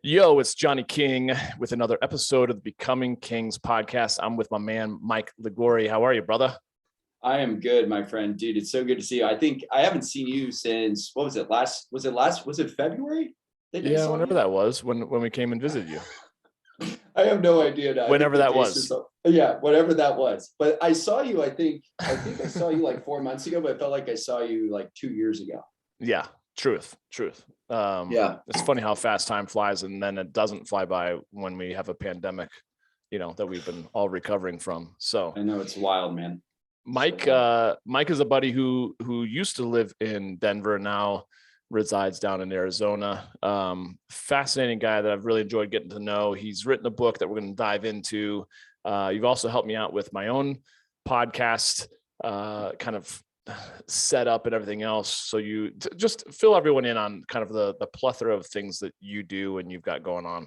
Yo, it's Johnny King with another episode of the Becoming Kings podcast. I'm with my man, Mike Liguori. How are you, brother? I am good, my friend. Dude, it's so good to see you. I think I haven't seen you since, what was it? Was it February? Yeah, whenever that was, when we came and visited you. I have no idea now. Whenever that was. Yeah, whatever that was. But I saw you, I think I saw you like 4 months ago, but I felt like I saw you like 2 years ago. Yeah, truth. Yeah. It's funny how fast time flies, and then it doesn't fly by when we have a pandemic, that we've been all recovering from. So I know, it's wild, man. Mike is a buddy who used to live in Denver, now resides down in Arizona. Fascinating guy that I've really enjoyed getting to know. He's written a book that we're going to dive into. You've also helped me out with my own podcast, kind of set up and everything else. So you just fill everyone in on kind of the plethora of things that you do and you've got going on.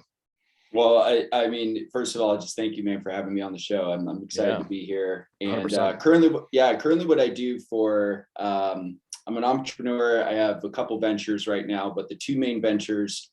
Well, I mean, first of all, just thank you, man, for having me on the show. I'm excited to be here. And 100%. Currently what I do I'm an entrepreneur. I have a couple ventures right now, but the two main ventures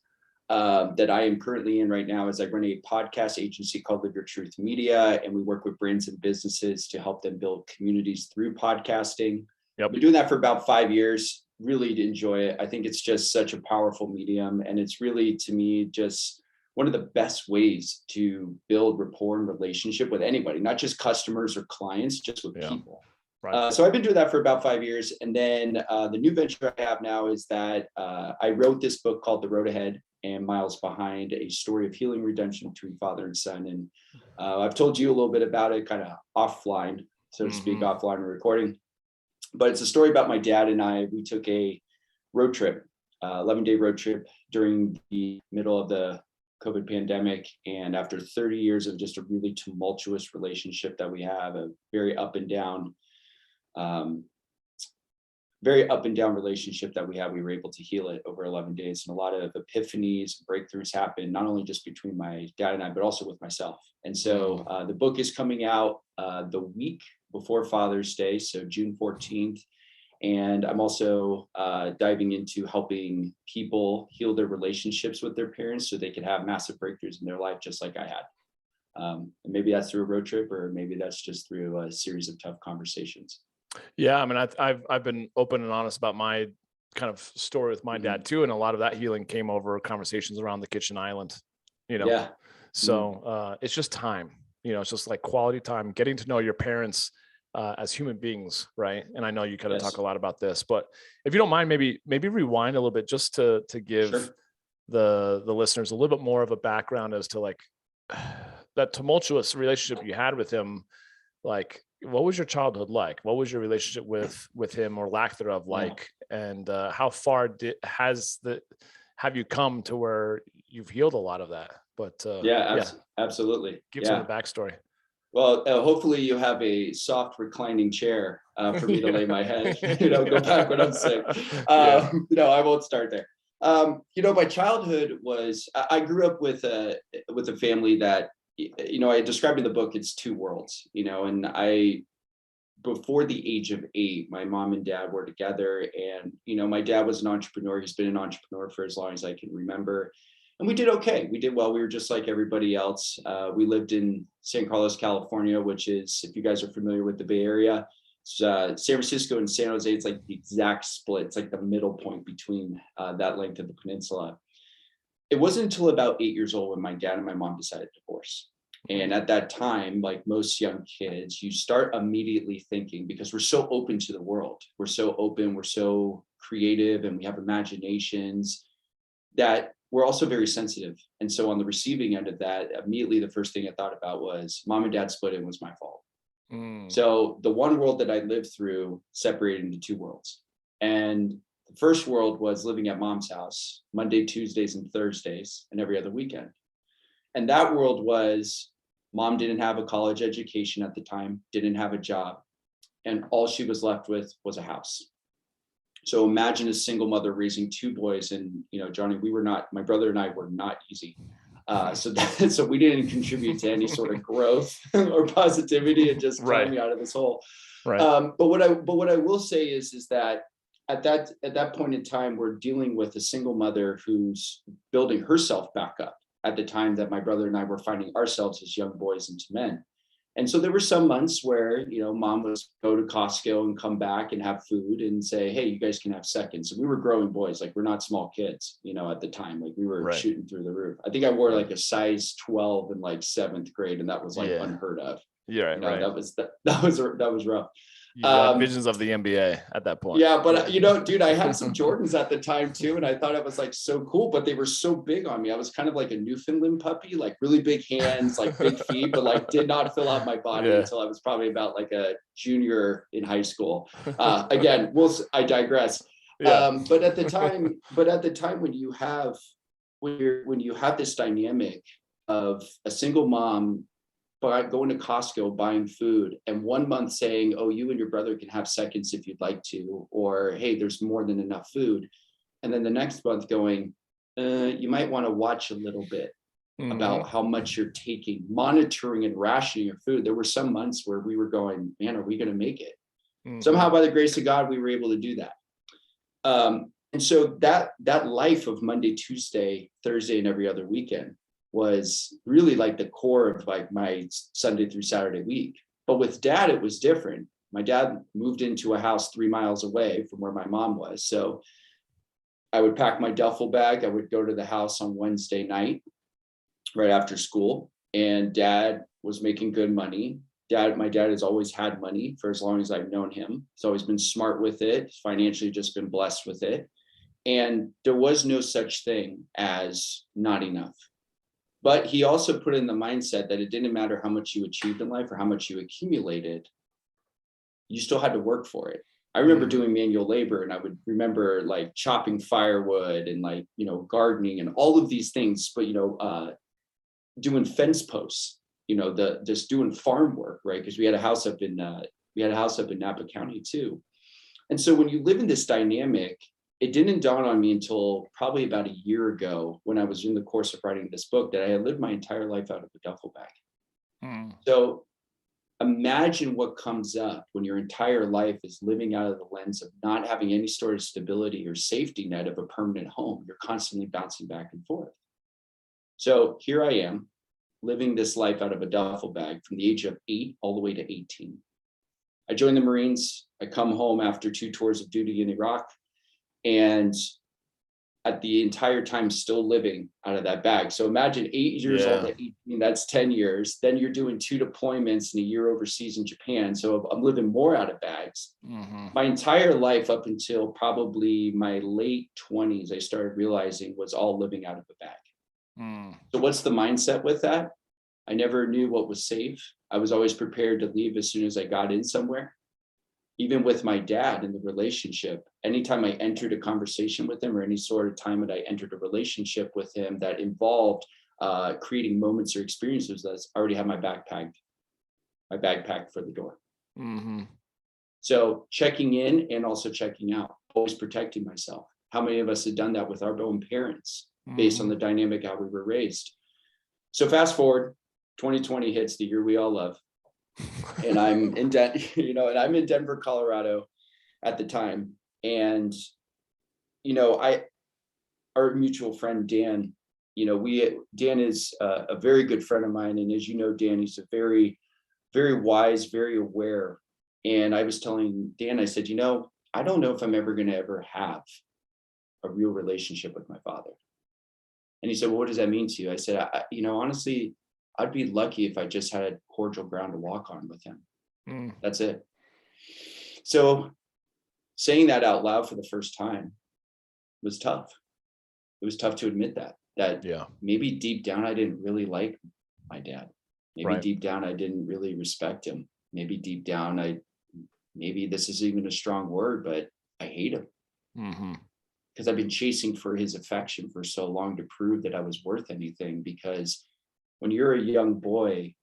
that I am currently in right now is I run a podcast agency called Live Your Truth Media, and we work with brands and businesses to help them build communities through podcasting. Yep. I've been doing that for about 5 years. Really enjoy it. I think it's just such a powerful medium, and it's really, to me, just one of the best ways to build rapport and relationship with anybody, not just customers or clients, just with people. Right. So I've been doing that for about 5 years. And then the new venture I have now is that I wrote this book called The Road Ahead and Miles Behind, a story of healing redemption between father and son. And I've told you a little bit about it, kind of offline, so to speak, offline recording. But it's a story about my dad and I. We took a road trip, 11-day road trip during the middle of the COVID pandemic. And after 30 years of just a really tumultuous relationship that we have, a very up and down relationship that we have, we were able to heal it over 11 days. And a lot of epiphanies, breakthroughs happened, not only just between my dad and I, but also with myself. And so the book is coming out the week before Father's Day, so June 14th. And I'm also diving into helping people heal their relationships with their parents so they can have massive breakthroughs in their life, just like I had. And maybe that's through a road trip, or maybe that's just through a series of tough conversations. Yeah, I mean, I've been open and honest about my kind of story with my dad too, and a lot of that healing came over conversations around the kitchen island. Yeah. So it's just time. It's just like quality time, getting to know your parents as human beings, right? And I know you kind of talk a lot about this, but if you don't mind, maybe rewind a little bit just to give the listeners a little bit more of a background as to like that tumultuous relationship you had with him. Like, what was your childhood like? What was your relationship with him, or lack thereof, like? And how far have you come to where you've healed a lot of that? But absolutely. Give some of the backstory. Well, hopefully you have a soft reclining chair for me to lay my head, go back when I'm sick. No, I won't start there. My childhood was, I grew up with a family that, I described in the book, it's two worlds, and before the age of 8, my mom and dad were together, and, my dad was an entrepreneur. He's been an entrepreneur for as long as I can remember. And we did okay. We did well. We were just like everybody else. We lived in San Carlos, California, which is, if you guys are familiar with the Bay Area, San Francisco and San Jose, it's like the exact split. It's like the middle point between that length of the peninsula. It wasn't until about 8 years old when my dad and my mom decided to divorce. And at that time, like most young kids, you start immediately thinking, because we're so open to the world, we're so open, we're so creative, and we have imaginations, that we're also very sensitive. And so on the receiving end of that, immediately the first thing I thought about was mom and dad split, and was my fault. So the one world that I lived through separated into two worlds. And the first world was living at mom's house Monday, Tuesdays, and Thursdays, and every other weekend. And that world was, mom didn't have a college education at the time, didn't have a job, and all she was left with was a house. So imagine a single mother raising two boys. And, Johnny, my brother and I were not easy. So we didn't contribute to any sort of growth or positivity, and just climbed me out of this hole. Right. But what I will say is that at that point in time, we're dealing with a single mother who's building herself back up at the time that my brother and I were finding ourselves as young boys into men. And so there were some months where, mom would go to Costco and come back and have food and say, hey, you guys can have seconds. And we were growing boys, like we're not small kids, at the time, like we were shooting through the roof. I think I wore like a size 12 in like 7th grade, and that was like unheard of. Yeah, right. That was rough. You had visions of the NBA at that point. Yeah, but dude, I had some Jordans at the time too, and I thought it was like so cool, but they were so big on me. I was kind of like a Newfoundland puppy, like really big hands, like big feet, but like did not fill out my body until I was probably about like a junior in high school. Again, I digress. Yeah. But at the time when you have this dynamic of a single mom going to Costco, buying food, and 1 month saying, oh, you and your brother can have seconds if you'd like to, or hey, there's more than enough food. And then the next month going, you might want to watch a little bit about how much you're taking, monitoring and rationing your food. There were some months where we were going, man, are we going to make it? Somehow, by the grace of God, we were able to do that. And so that life of Monday, Tuesday, Thursday, and every other weekend was really like the core of like my Sunday through Saturday week. But with Dad, it was different. My dad moved into a house 3 miles away from where my mom was. So I would pack my duffel bag. I would go to the house on Wednesday night, right after school. And Dad was making good money. My dad has always had money for as long as I've known him. He's always been smart with it, financially just been blessed with it. And there was no such thing as not enough. But he also put in the mindset that it didn't matter how much you achieved in life or how much you accumulated, you still had to work for it. I remember doing manual labor, and I would remember like chopping firewood and like, gardening and all of these things, but, doing fence posts, just doing farm work, right? Because we had a house up in Napa County too. And so when you live in this dynamic, it didn't dawn on me until probably about a year ago when I was in the course of writing this book that I had lived my entire life out of a duffel bag. So imagine what comes up when your entire life is living out of the lens of not having any sort of stability or safety net of a permanent home. You're constantly bouncing back and forth. So here I am living this life out of a duffel bag from the age of 8 all the way to 18. I joined the Marines. I come home after 2 tours of duty in Iraq. And at the entire time still living out of that bag. So imagine 8 years old at 18, that's 10 years. Then you're doing 2 deployments and a year overseas in Japan. So I'm living more out of bags. My entire life up until probably my late 20s, I started realizing was all living out of a bag. So what's the mindset with that? I never knew what was safe. I was always prepared to leave as soon as I got in somewhere. Even with my dad in the relationship, anytime I entered a conversation with him or any sort of time that I entered a relationship with him that involved creating moments or experiences, that's already had my bag packed for the door. So checking in and also checking out, always protecting myself. How many of us have done that with our own parents based on the dynamic how we were raised? So fast forward, 2020 hits, the year we all love. And I'm in Denver, Colorado at the time. And, our mutual friend, Dan, Dan is a very good friend of mine. And as you know, Dan, he's a very, very wise, very aware. And I was telling Dan, I said, I don't know if I'm ever going to ever have a real relationship with my father. And he said, well, what does that mean to you? I said, honestly, I'd be lucky if I just had cordial ground to walk on with him. That's it. So saying that out loud for the first time was tough. It was tough to admit that maybe deep down, I didn't really like my dad. Maybe deep down, I didn't really respect him. Maybe deep down, maybe this is even a strong word, but I hate him. Because I've been chasing for his affection for so long to prove that I was worth anything. Because when you're a young boy,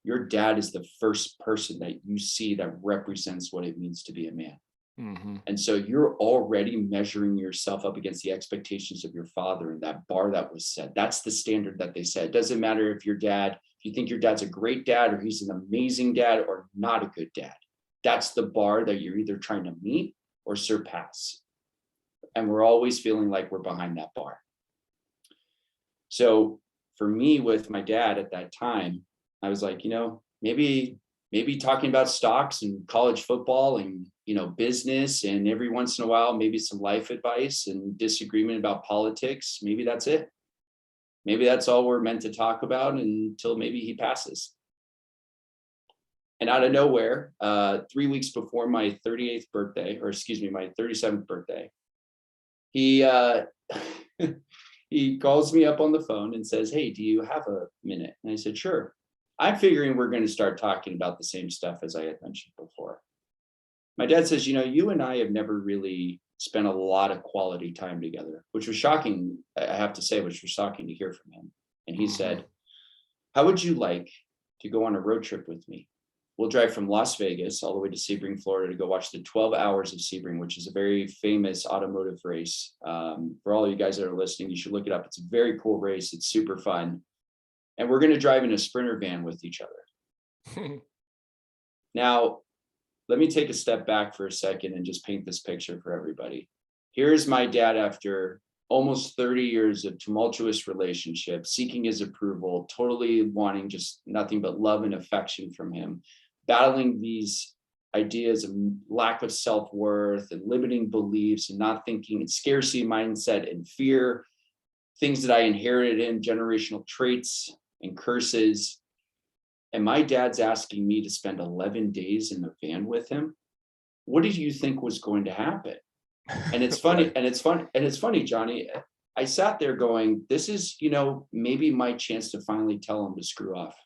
your dad is the first person that you see that represents what it means to be a man. And so you're already measuring yourself up against the expectations of your father and that bar that was set. That's the standard that they said. It doesn't matter if you think your dad's a great dad or he's an amazing dad or not a good dad. That's the bar that you're either trying to meet or surpass. And we're always feeling like we're behind that bar. So for me, with my dad at that time, I was like, maybe talking about stocks and college football and, business, and every once in a while, maybe some life advice and disagreement about politics. Maybe that's it. Maybe that's all we're meant to talk about until maybe he passes. And out of nowhere, 3 weeks before my 38th birthday, or excuse me, my 37th birthday, he he calls me up on the phone and says, "Hey, do you have a minute?" And I said, "Sure." I'm figuring we're going to start talking about the same stuff as I had mentioned before. My dad says, "You and I have never really spent a lot of quality time together," which was shocking, I have to say, which was shocking to hear from him. And he said, "How would you like to go on a road trip with me? We'll drive from Las Vegas all the way to Sebring, Florida, to go watch the 12 Hours of Sebring, which is a very famous automotive race. For all you guys that are listening, you should look it up. It's a very cool race. It's super fun. And we're going to drive in a Sprinter van with each other." Now, let me take a step back for a second and just paint this picture for everybody. Here's my dad after almost 30 years of tumultuous relationship, seeking his approval, totally wanting just nothing but love and affection from him, battling these ideas of lack of self-worth and limiting beliefs and not thinking, and scarcity mindset and fear, things that I inherited in generational traits and curses. And my dad's asking me to spend 11 days in the van with him. What did you think was going to happen? And it's funny, and it's funny, Johnny. I sat there going, this is, maybe my chance to finally tell him to screw off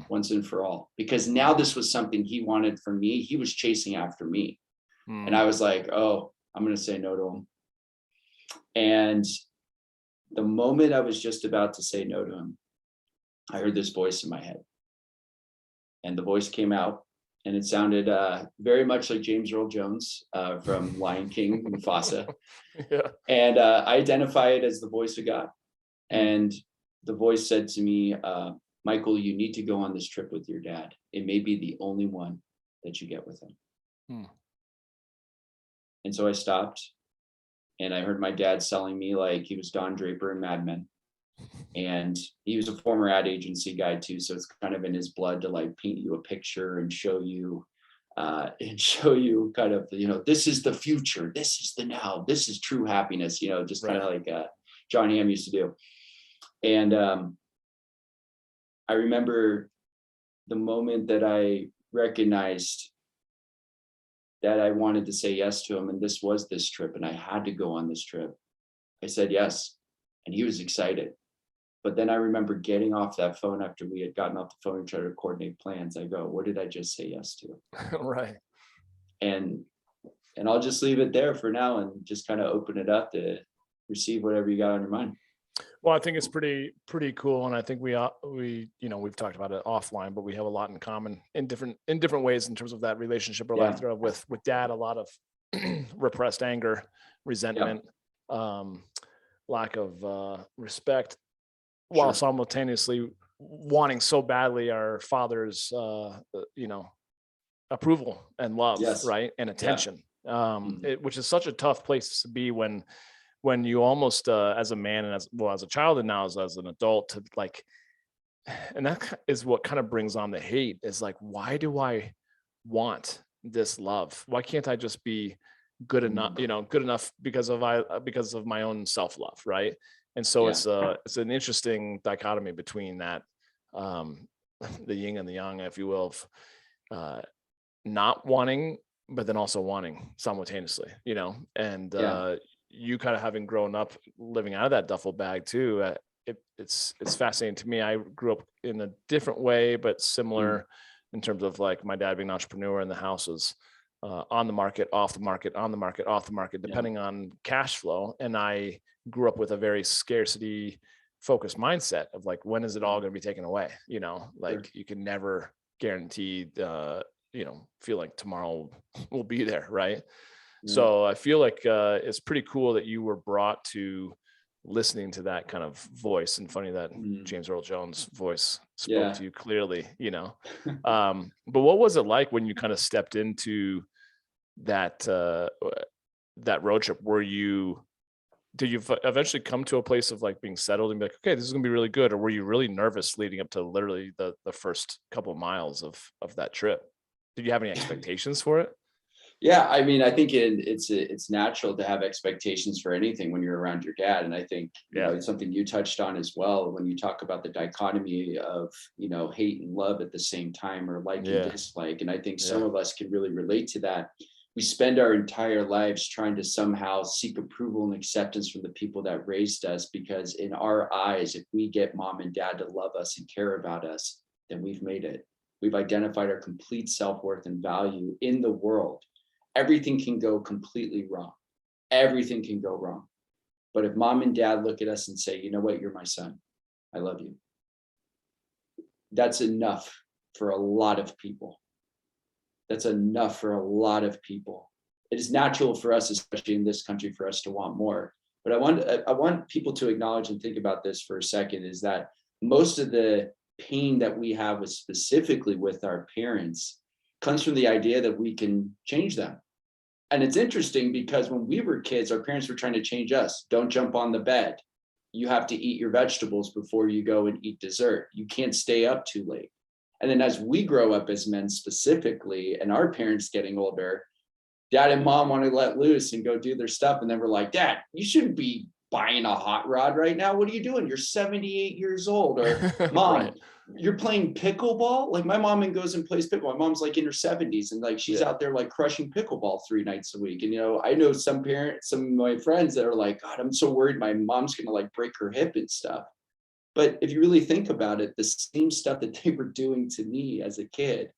once and for all. Because now this was something he wanted from me. He was chasing after me. And I was like, oh, I'm going to say no to him. And the moment I was just about to say no to him, I heard this voice in my head. And the voice came out, and it sounded very much like James Earl Jones from Lion King, Mufasa. Yeah. And I identify it as the voice of God. And the voice said to me, "Michael, you need to go on this trip with your dad. It may be the only one that you get with him." And so I stopped, and I heard my dad selling me like he was Don Draper in Mad Men. And he was a former ad agency guy too, so it's kind of in his blood to like paint you a picture and show you kind of, this is the future, this is the now, this is true happiness, just kind of like John Hamm used to do. And I remember the moment that I recognized that I wanted to say yes to him, and this was this trip, and I had to go on this trip. I said yes, and he was excited. But then I remember getting off that phone after we had gotten off the phone and tried to coordinate plans. I go, what did I just say yes to? Right. And I'll just leave it there for now and just kind of open it up to receive whatever you got on your mind. Well, I think it's pretty cool, and I think we've talked about it offline, but we have a lot in common in different ways in terms of that relationship or lack thereof with Dad. A lot of repressed anger, resentment, lack of respect, while simultaneously wanting so badly our father's approval and love, right, and attention, which is such a tough place to be when you almost as a man and as a child and now as an adult, to like, and that is what kind of brings on the hate, is like, why do I want this love? Why can't I just be good enough, good enough because of my own self-love, right? And so it's an interesting dichotomy between that, the yin and the yang, if you will, of not wanting, but then also wanting simultaneously, and you kind of having grown up living out of that duffel bag too. It's fascinating to me. I grew up in a different way, but similar in terms of like my dad being an entrepreneur, and the house was on the market, off the market, on the market, off the market, depending on cash flow. And I grew up with a very scarcity focused mindset of like, when is it all going to be taken away? Like you can never guarantee, feel like tomorrow will be there. Right. So I feel like it's pretty cool that you were brought to listening to that kind of voice, and funny that James Earl Jones voice spoke to you clearly, but what was it like when you kind of stepped into that that road trip, did you eventually come to a place of like being settled and be like, okay, this is gonna be really good? Or were you really nervous leading up to literally the first couple of miles of that trip? Did you have any expectations for it? Yeah, I mean, I think it's natural to have expectations for anything when you're around your dad, and I think Yeah. it's something you touched on as well when you talk about the dichotomy of hate and love at the same time, or like and Yeah. dislike, and I think some Yeah. of us can really relate to that. We spend our entire lives trying to somehow seek approval and acceptance from the people that raised us, because in our eyes, if we get mom and dad to love us and care about us, then we've made it. We've identified our complete self-worth and value in the world. Everything can go completely wrong. Everything can go wrong. But if mom and dad look at us and say, you know what, you're my son, I love you, that's enough for a lot of people. That's enough for a lot of people. It is natural for us, especially in this country, for us to want more. But I want people to acknowledge and think about this for a second, is that most of the pain that we have with, specifically with our parents, comes from the idea that we can change them. And it's interesting because when we were kids, our parents were trying to change us. Don't jump on the bed. You have to eat your vegetables before you go and eat dessert. You can't stay up too late. And then as we grow up as men specifically, and our parents getting older, dad and mom want to let loose and go do their stuff. And then we're like, Dad, you shouldn't be buying a hot rod right now. What are you doing? You're 78 years old. Or mom, Right. you're playing pickleball. Like my mom and goes and plays pickleball. My mom's like in her 70s and like she's Yeah. out there like crushing pickleball 3 nights a week. And I know some parents, some of my friends that are like, God, I'm so worried my mom's gonna like break her hip and stuff. But if you really think about it, the same stuff that they were doing to me as a kid,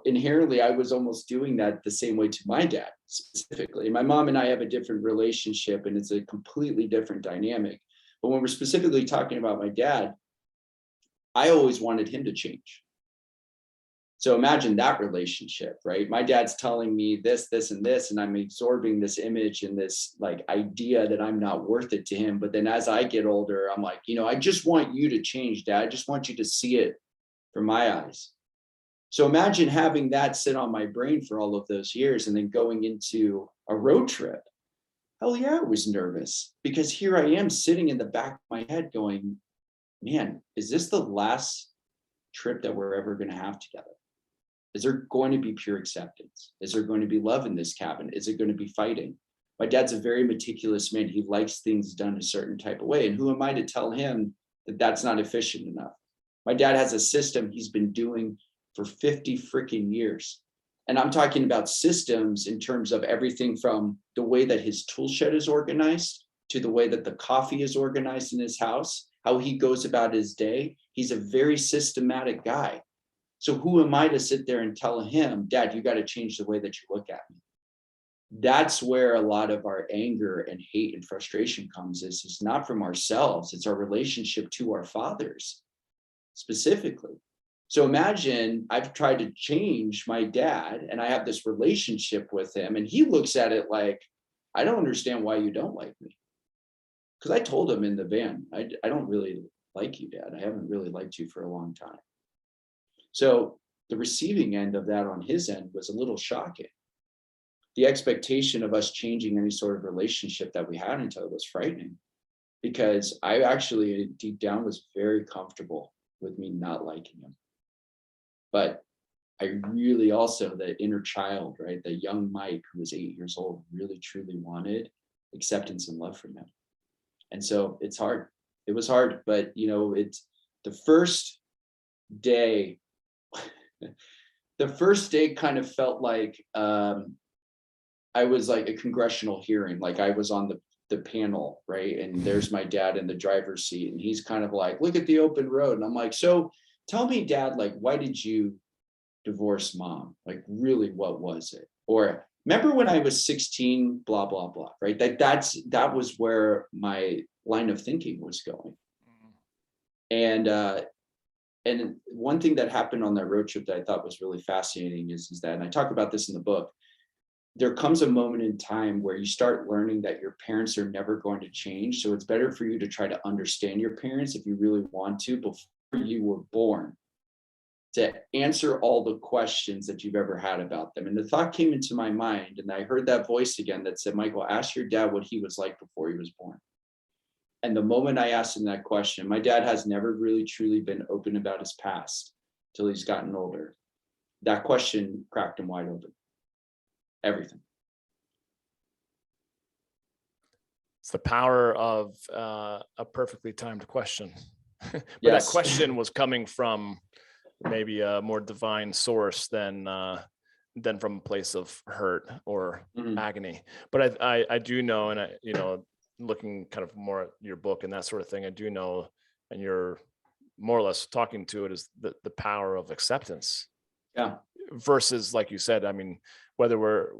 inherently I was almost doing that the same way to my dad specifically. My mom and I have a different relationship and it's a completely different dynamic. But when we're specifically talking about my dad, I always wanted him to change. So imagine that relationship, right? My dad's telling me this, this, and this, and I'm absorbing this image and this like idea that I'm not worth it to him. But then as I get older, I'm like, I just want you to change, Dad. I just want you to see it from my eyes. So imagine having that sit on my brain for all of those years and then going into a road trip. Hell yeah, I was nervous because here I am sitting in the back of my head going, man, is this the last trip that we're ever going to have together? Is there going to be pure acceptance? Is there going to be love in this cabin? Is it going to be fighting? My dad's a very meticulous man. He likes things done a certain type of way. And who am I to tell him that that's not efficient enough? My dad has a system he's been doing for 50 freaking years. And I'm talking about systems in terms of everything from the way that his tool shed is organized to the way that the coffee is organized in his house, how he goes about his day. He's a very systematic guy. So who am I to sit there and tell him, Dad, you got to change the way that you look at me? That's where a lot of our anger and hate and frustration comes, is it's not from ourselves. It's our relationship to our fathers specifically. So imagine I've tried to change my dad and I have this relationship with him and he looks at it like, I don't understand why you don't like me. Because I told him in the van, I don't really like you, Dad. I haven't really liked you for a long time. So the receiving end of that on his end was a little shocking. The expectation of us changing any sort of relationship that we had until it was frightening, because I actually deep down was very comfortable with me not liking him. But I really also, the inner child, right? The young Mike who was 8 years old really truly wanted acceptance and love from him. And so it's hard. It was hard, but it's the first day. The first day kind of felt like I was like a congressional hearing, like I was on the panel, right? And there's my dad in the driver's seat, and he's kind of like, look at the open road. And I'm like, so tell me, Dad, like, why did you divorce Mom? Like, really, what was it? Or remember when I was 16, blah, blah, blah, right? That was where my line of thinking was going. And one thing that happened on that road trip that I thought was really fascinating is that, and I talk about this in the book, there comes a moment in time where you start learning that your parents are never going to change. So it's better for you to try to understand your parents if you really want to before you were born. to answer all the questions that you've ever had about them. And the thought came into my mind, and I heard that voice again that said, Michael, ask your dad what he was like before he was born. And the moment I asked him that question, my dad has never really truly been open about his past till he's gotten older. That question cracked him wide open. Everything. It's the power of a perfectly timed question. But Yes. that question was coming from maybe a more divine source than from a place of hurt or agony. But I do know, and looking kind of more at your book and that sort of thing, I do know, and you're more or less talking to it, is the power of acceptance. Yeah. Versus, like you said, I mean, whether we're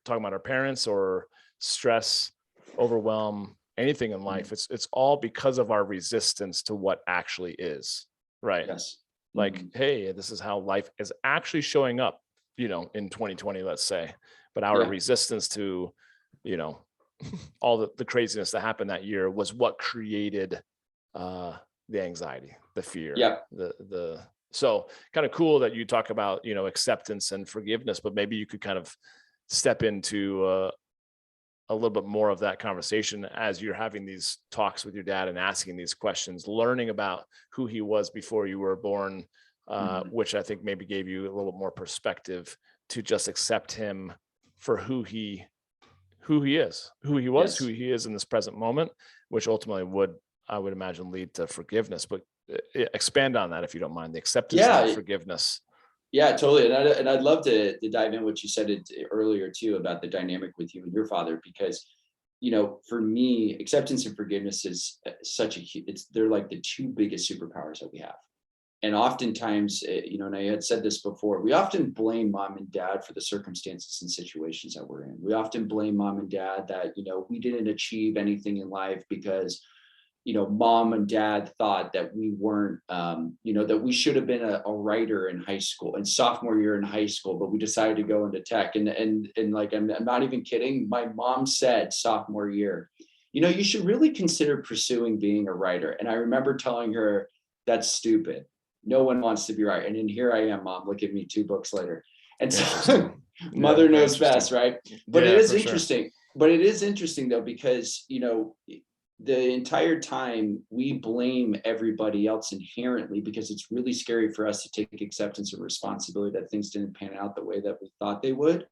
talking about our parents or stress, overwhelm, anything in life, it's all because of our resistance to what actually is, right? Yes. Like, hey, this is how life is actually showing up, in 2020, let's say. But our resistance to, all the craziness that happened that year was what created the anxiety, the fear, so kind of cool that you talk about, acceptance and forgiveness, but maybe you could kind of step into a little bit more of that conversation as you're having these talks with your dad and asking these questions, learning about who he was before you were born, which I think maybe gave you a little more perspective to just accept him for who he is, who he was, who he is in this present moment, which ultimately I would imagine, lead to forgiveness. But expand on that, if you don't mind, the acceptance and forgiveness. Yeah, totally. And I'd love to dive in what you said earlier too about the dynamic with you and your father, because, for me, acceptance and forgiveness is they're like the two biggest superpowers that we have. And oftentimes, and I had said this before, we often blame mom and dad for the circumstances and situations that we're in. We often blame mom and dad that, we didn't achieve anything in life because, mom and dad thought that we weren't, that we should have been a writer in high school and sophomore year in high school, but we decided to go into tech. And like, I'm not even kidding. My mom said sophomore year, you should really consider pursuing being a writer. And I remember telling her, that's stupid. No one wants to be right. And then here I am, Mom, look at me 2 books later. And so mother knows best, right? But it is interesting. Sure. But it is interesting though, because, the entire time we blame everybody else inherently, because it's really scary for us to take acceptance and responsibility that things didn't pan out the way that we thought they would.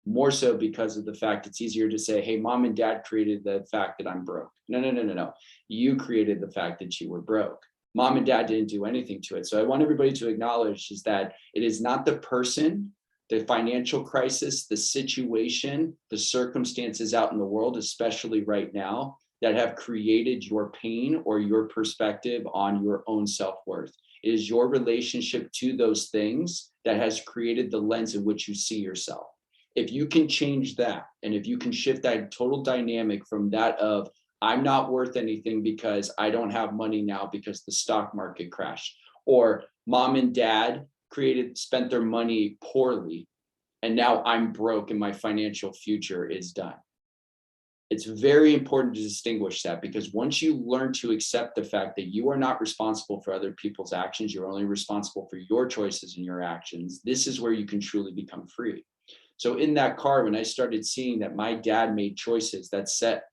More so because of the fact it's easier to say, hey, mom and dad created the fact that I'm broke. No. You created the fact that you were broke. Mom and dad didn't do anything to it. So I want everybody to acknowledge is that it is not the person, the financial crisis, the situation, the circumstances out in the world, especially right now, that have created your pain or your perspective on your own self-worth. It is your relationship to those things that has created the lens in which you see yourself. If you can change that, and if you can shift that total dynamic from that of, I'm not worth anything because I don't have money now because the stock market crashed, or mom and dad spent their money poorly, and now I'm broke and my financial future is done. It's very important to distinguish that, because once you learn to accept the fact that you are not responsible for other people's actions, you're only responsible for your choices and your actions, this is where you can truly become free. So in that car, when I started seeing that my dad made choices that set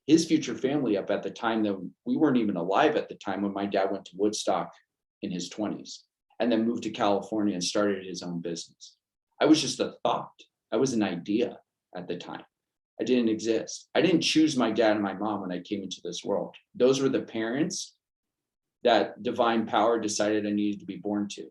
his future family up at the time that we weren't even alive at the time, when my dad went to Woodstock in his 20s and then moved to California and started his own business. I was just a thought. I was an idea at the time. I didn't exist. I didn't choose my dad and my mom when I came into this world. Those were the parents that divine power decided I needed to be born to.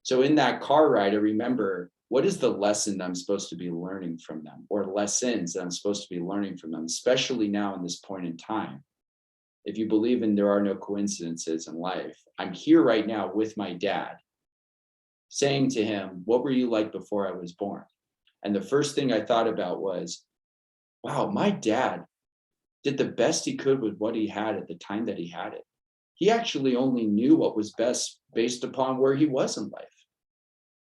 So in that car ride, I remember, what is the lesson that I'm supposed to be learning from them, or lessons that I'm supposed to be learning from them, especially now in this point in time? If you believe in there are no coincidences in life, I'm here right now with my dad, saying to him, what were you like before I was born? And the first thing I thought about was, wow, my dad did the best he could with what he had at the time that he had it. He actually only knew what was best based upon where he was in life.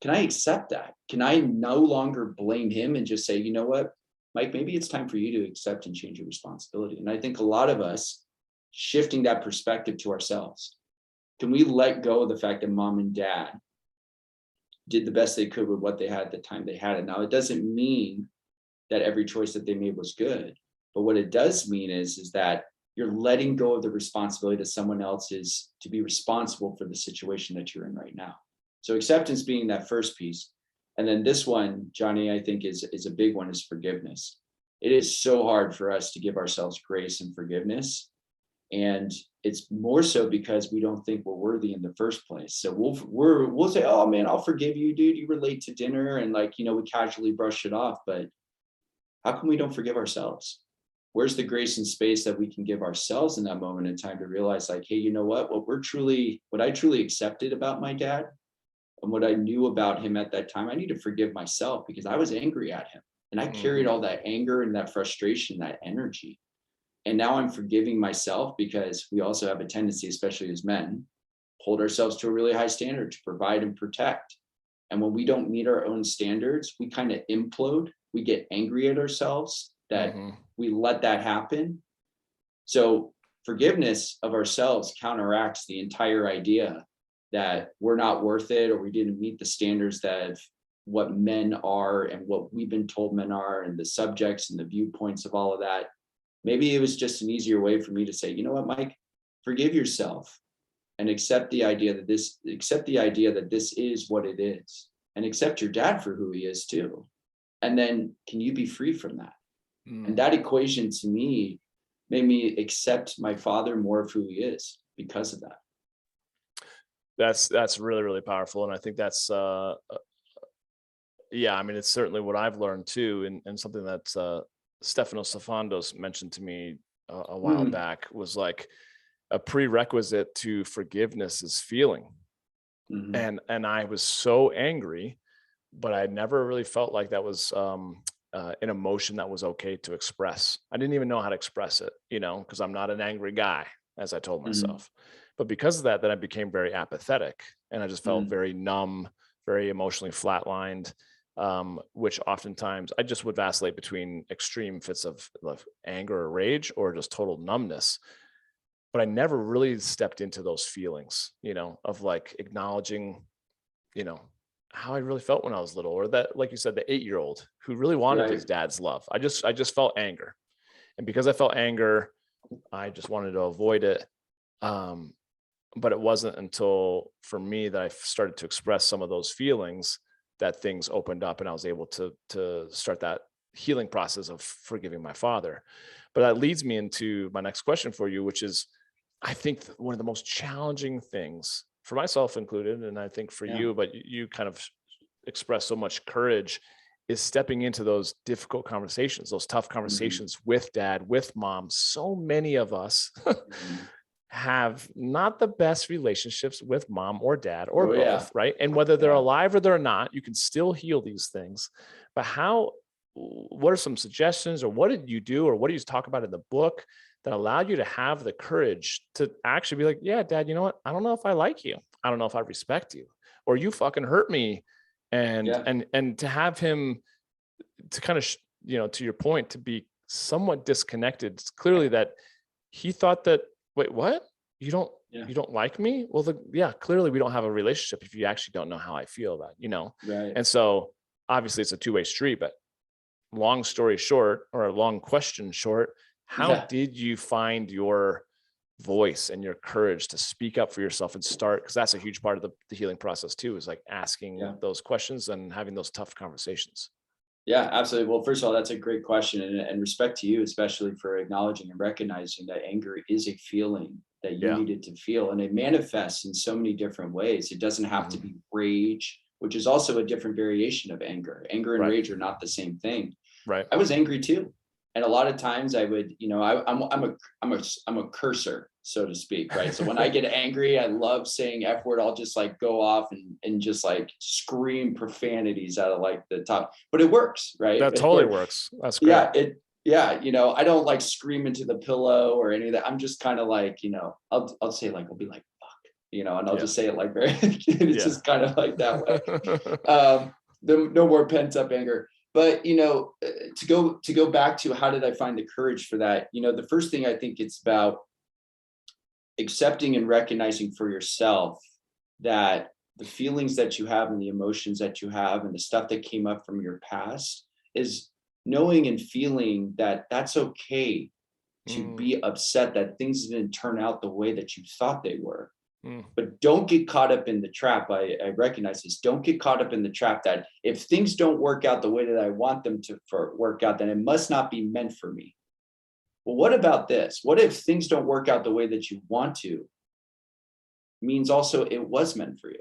Can I accept that? Can I no longer blame him and just say, you know what, Mike, maybe it's time for you to accept and change your responsibility? And I think a lot of us shifting that perspective to ourselves. Can we let go of the fact that mom and dad did the best they could with what they had at the time they had it. Now, it doesn't mean that every choice that they made was good, but what it does mean is that you're letting go of the responsibility that someone else is to be responsible for the situation that you're in right now. So acceptance being that first piece. And then this one, Johnny, I think is a big one, is forgiveness. It is so hard for us to give ourselves grace and forgiveness. And it's more so because we don't think we're worthy in the first place. So we'll say, oh man, I'll forgive you, dude. You were late to dinner, and like, we casually brush it off. But how come we don't forgive ourselves? Where's the grace and space that we can give ourselves in that moment in time to realize, like, hey, you know what I truly accepted about my dad and what I knew about him at that time, I need to forgive myself, because I was angry at him and I carried all that anger and that frustration, that energy. And now I'm forgiving myself, because we also have a tendency, especially as men, hold ourselves to a really high standard to provide and protect. And when we don't meet our own standards, we kind of implode. We get angry at ourselves that we let that happen. So forgiveness of ourselves counteracts the entire idea that we're not worth it, or we didn't meet the standards that what men are and what we've been told men are, and the subjects and the viewpoints of all of that. Maybe it was just an easier way for me to say, you know what, Mike, forgive yourself and accept the idea that this is what it is, and accept your dad for who he is too. And then can you be free from that? And that equation to me made me accept my father more of who he is because of that. That's really, really powerful. And I think that's, yeah, I mean, it's certainly what I've learned too. And something that Stefano Safandos mentioned to me a while back was like, a prerequisite to forgiveness is feeling. And I was so angry, but I never really felt like that was an emotion that was okay to express. I didn't even know how to express it, because I'm not an angry guy, as I told myself. But because of that, then I became very apathetic, and I just felt very numb, very emotionally flatlined, which oftentimes I just would vacillate between extreme fits of anger or rage, or just total numbness. But I never really stepped into those feelings, of like acknowledging, how I really felt when I was little, or that, like you said, the 8-year-old who really wanted his dad's love. I just felt anger. And because I felt anger, I just wanted to avoid it. But it wasn't until, for me, that I started to express some of those feelings that things opened up, and I was able to start that healing process of forgiving my father. But that leads me into my next question for you, which is, I think one of the most challenging things, for myself included, and I think for you, but you kind of express so much courage, is stepping into those difficult conversations, those tough conversations with dad, with mom. So many of us have not the best relationships with mom or dad, or both, right? And whether they're alive or they're not, you can still heal these things. But what are some suggestions, or what did you do, or what do you talk about in the book that allowed you to have the courage to actually be like, yeah, dad, you know what? I don't know if I like you. I don't know if I respect you, or you fucking hurt me. And to have him to kind of, to your point, to be somewhat disconnected. It's clearly that he thought that, wait, what? You don't like me? Well, clearly we don't have a relationship if you actually don't know how I feel about, Right. And so obviously it's a two-way street, but long story short, or a long question short, how did you find your voice and your courage to speak up for yourself and start? Because that's a huge part of the healing process too, is like asking those questions and having those tough conversations. Yeah, absolutely. Well, first of all, that's a great question, and respect to you, especially for acknowledging and recognizing that anger is a feeling that you needed to feel, and it manifests in so many different ways. It doesn't have to be rage, which is also a different variation of anger. Anger and rage are not the same thing. Right. I was angry too. And a lot of times I would, I'm a cursor, so to speak, right? So when I get angry, I love saying F word. I'll just like go off and just like scream profanities out of like the top, but it works, right? That totally works. That's great. I don't like scream into the pillow or any of that. I'm just kind of like, I'll say like, I'll be like, fuck, and I'll just say it like very, it's just kind of like that way. No more pent up anger. But, to go back to how did I find the courage for that? The first thing, I think it's about accepting and recognizing for yourself that the feelings that you have and the emotions that you have and the stuff that came up from your past is knowing and feeling that that's okay to be upset that things didn't turn out the way that you thought they were. But don't get caught up in the trap. I recognize this. Don't get caught up in the trap that if things don't work out the way that I want them to work out, then it must not be meant for me. Well, what about this? What if things don't work out the way that you want to? Means also it was meant for you.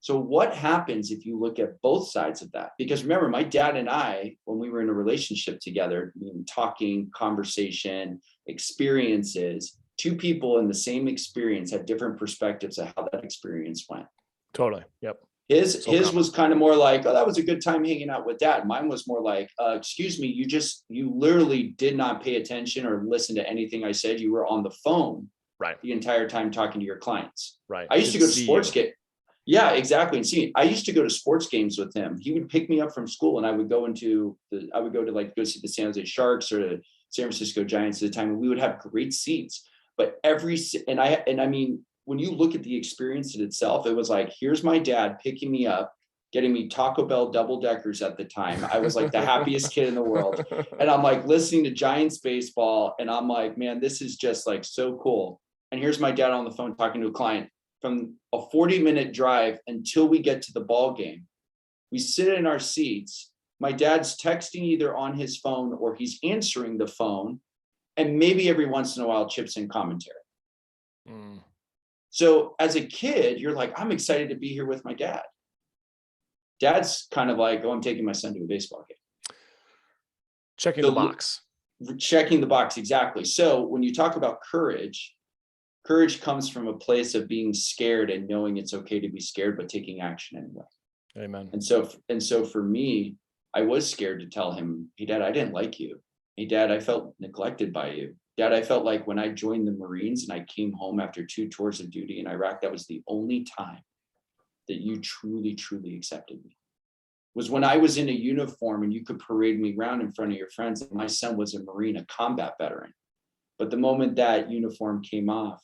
So what happens if you look at both sides of that? Because remember, my dad and I, when we were in a relationship together, talking, conversation, experiences, two people in the same experience had different perspectives of how that experience went. Totally. Yep. His was kind of more like, oh, that was a good time hanging out with dad. Mine was more like, excuse me, you literally did not pay attention or listen to anything I said. You were on the phone the entire time talking to your clients. Right. I used to go to sports game. Yeah, exactly. And see, I used to go to sports games with him. He would pick me up from school and I would go to go see the San Jose Sharks or the San Francisco Giants at the time. And we would have great seats. But I mean, when you look at the experience in itself, it was like, here's my dad picking me up, getting me Taco Bell double deckers at the time. I was like the happiest kid in the world. And I'm like listening to Giants baseball. And I'm like, man, this is just like so cool. And here's my dad on the phone talking to a client. From a 40-minute drive until we get to the ball game, we sit in our seats. My dad's texting either on his phone or he's answering the phone. And maybe every once in a while chips in commentary. So as a kid, you're like, I'm excited to be here with my dad. Dad's kind of like, oh, I'm taking my son to a baseball game. Checking the box. Checking the box, exactly. So when you talk about courage comes from a place of being scared and knowing it's okay to be scared, but taking action anyway. Amen. And so for me, I was scared to tell him, hey, Dad, I didn't like you. Hey, Dad, I felt neglected by you. Dad, I felt like when I joined the Marines and I came home after 2 tours of duty in Iraq, that was the only time that you truly, truly accepted me. Was when I was in a uniform and you could parade me around in front of your friends. And my son was a Marine, a combat veteran. But the moment that uniform came off,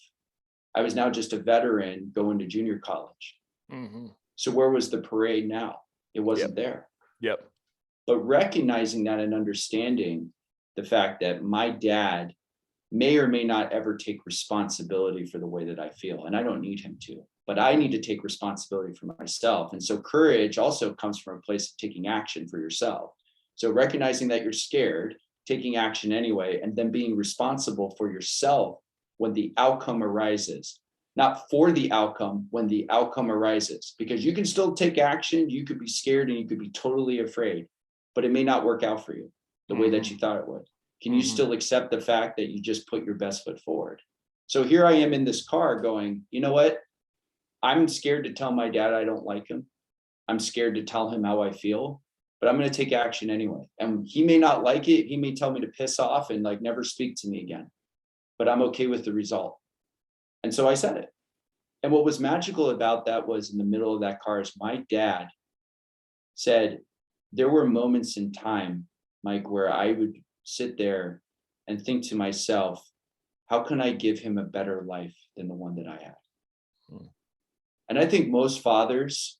I was now just a veteran going to junior college. So where was the parade now? It wasn't there. Yep. But recognizing that and understanding the fact that my dad may or may not ever take responsibility for the way that I feel. And I don't need him to, but I need to take responsibility for myself. And so courage also comes from a place of taking action for yourself. So recognizing that you're scared, taking action anyway, and then being responsible for yourself when the outcome arises, not for the outcome, when the outcome arises, because you can still take action. You could be scared and you could be totally afraid, but it may not work out for you the way that you thought it would. Can you still accept the fact that you just put your best foot forward? So here I am in this car going, you know what? I'm scared to tell my dad I don't like him. I'm scared to tell him how I feel, but I'm going to take action anyway. And he may not like it. He may tell me to piss off and like never speak to me again, but I'm okay with the result. And so I said it. And what was magical about that was in the middle of that car is my dad said, there were moments in time, Mike, where I would sit there and think to myself, how can I give him a better life than the one that I had? And I think most fathers,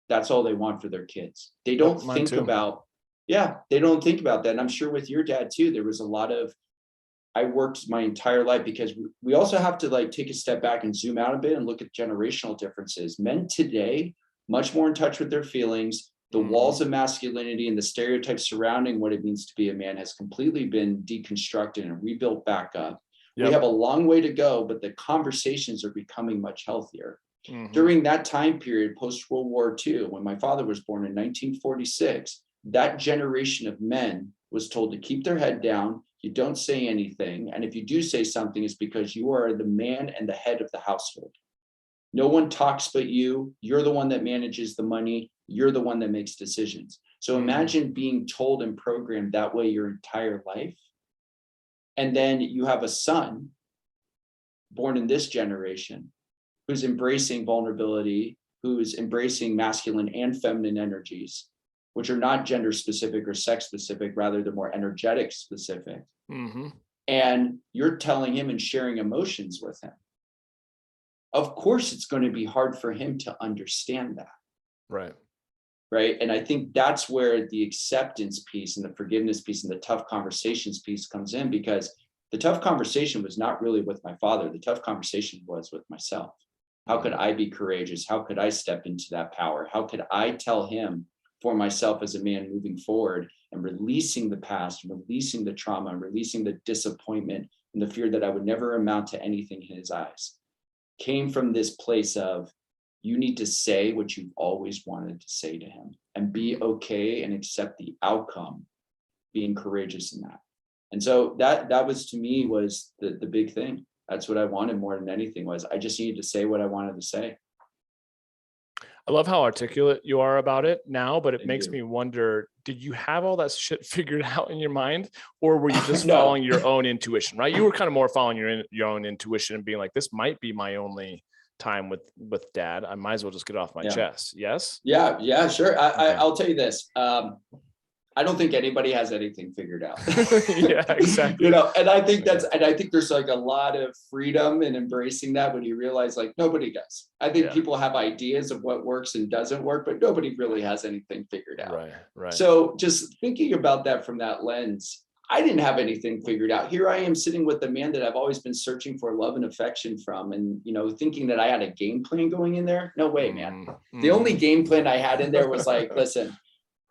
that's all they want for their kids. They don't think about, they don't think about that. And I'm sure with your dad too, there was a lot of, I worked my entire life because we also have to like take a step back and zoom out a bit and look at generational differences. Men today, much more in touch with their feelings. The walls of masculinity and the stereotypes surrounding what it means to be a man has completely been deconstructed and rebuilt back up. We have a long way to go, but the conversations are becoming much healthier. During that time period, post-World War II, when my father was born in 1946, that generation of men was told to keep their head down. You don't say anything. And if you do say something, it's because you are the man and the head of the household. No one talks but you. You're the one that manages the money. You're the one that makes decisions. So imagine being told and programmed that way your entire life. And then you have a son born in this generation who's embracing vulnerability, who's embracing masculine and feminine energies, which are not gender specific or sex specific, rather they're more energetic specific. And you're telling him and sharing emotions with him. of course it's going to be hard for him to understand that. Right. Right. And I think that's where the acceptance piece and the forgiveness piece and the tough conversations piece comes in, because the tough conversation was not really with my father. The tough conversation was with myself. How could I be courageous? How could I step into that power? How could I tell him for myself as a man moving forward and releasing the past, releasing the trauma, and releasing the disappointment and the fear that I would never amount to anything in his eyes, came from this place of, you need to say what you've always wanted to say to him and be okay and accept the outcome, being courageous in that. And so that was, to me, was the big thing. That's what I wanted more than anything, was I just needed to say what I wanted to say. I love how articulate you are about it now, but it Thank makes you. me wonder, did you have all that shit figured out in your mind, or were you just No. following your own intuition, right? You were kind of more following your own intuition and being like, this might be my only time with dad. I might as well just get it off my chest. Yes. Yeah, sure. Okay. I'll tell you this. I don't think anybody has anything figured out. Yeah, exactly. You know, and I think there's like a lot of freedom in embracing that, when you realize like nobody does. I think people have ideas of what works and doesn't work, but nobody really has anything figured out. Right. So just thinking about that from that lens, I didn't have anything figured out. Here I am sitting with the man that I've always been searching for love and affection from, and, you know, thinking that I had a game plan going in there. No way, man. The only game plan I had in there was like, listen,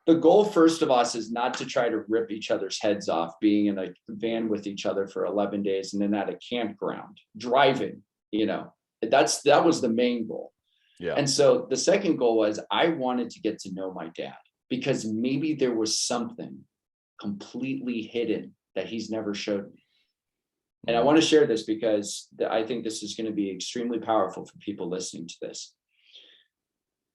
the goal, first of all, is not to try to rip each other's heads off, being in a van with each other for 11 days and then at a campground driving, you know, that was the main goal. Yeah. And so the second goal was, I wanted to get to know my dad, because maybe there was something completely hidden that he's never showed me. And I want to share this because I think this is going to be extremely powerful for people listening to this.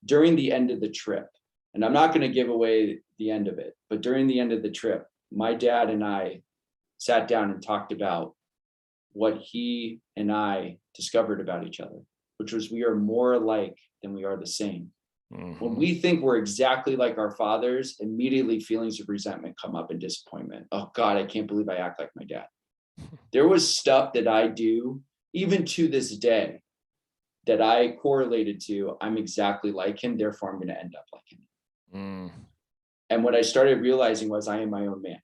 During the end of the trip, and I'm not going to give away the end of it, but during the end of the trip, my dad and I sat down and talked about what he and I discovered about each other, which was, we are more alike than we are the same. Mm-hmm. When we think we're exactly like our fathers, immediately feelings of resentment come up and disappointment. Oh God, I can't believe I act like my dad. There was stuff that I do, even to this day, that I correlated to, I'm exactly like him, therefore I'm going to end up like him. And what I started realizing was, I am my own man.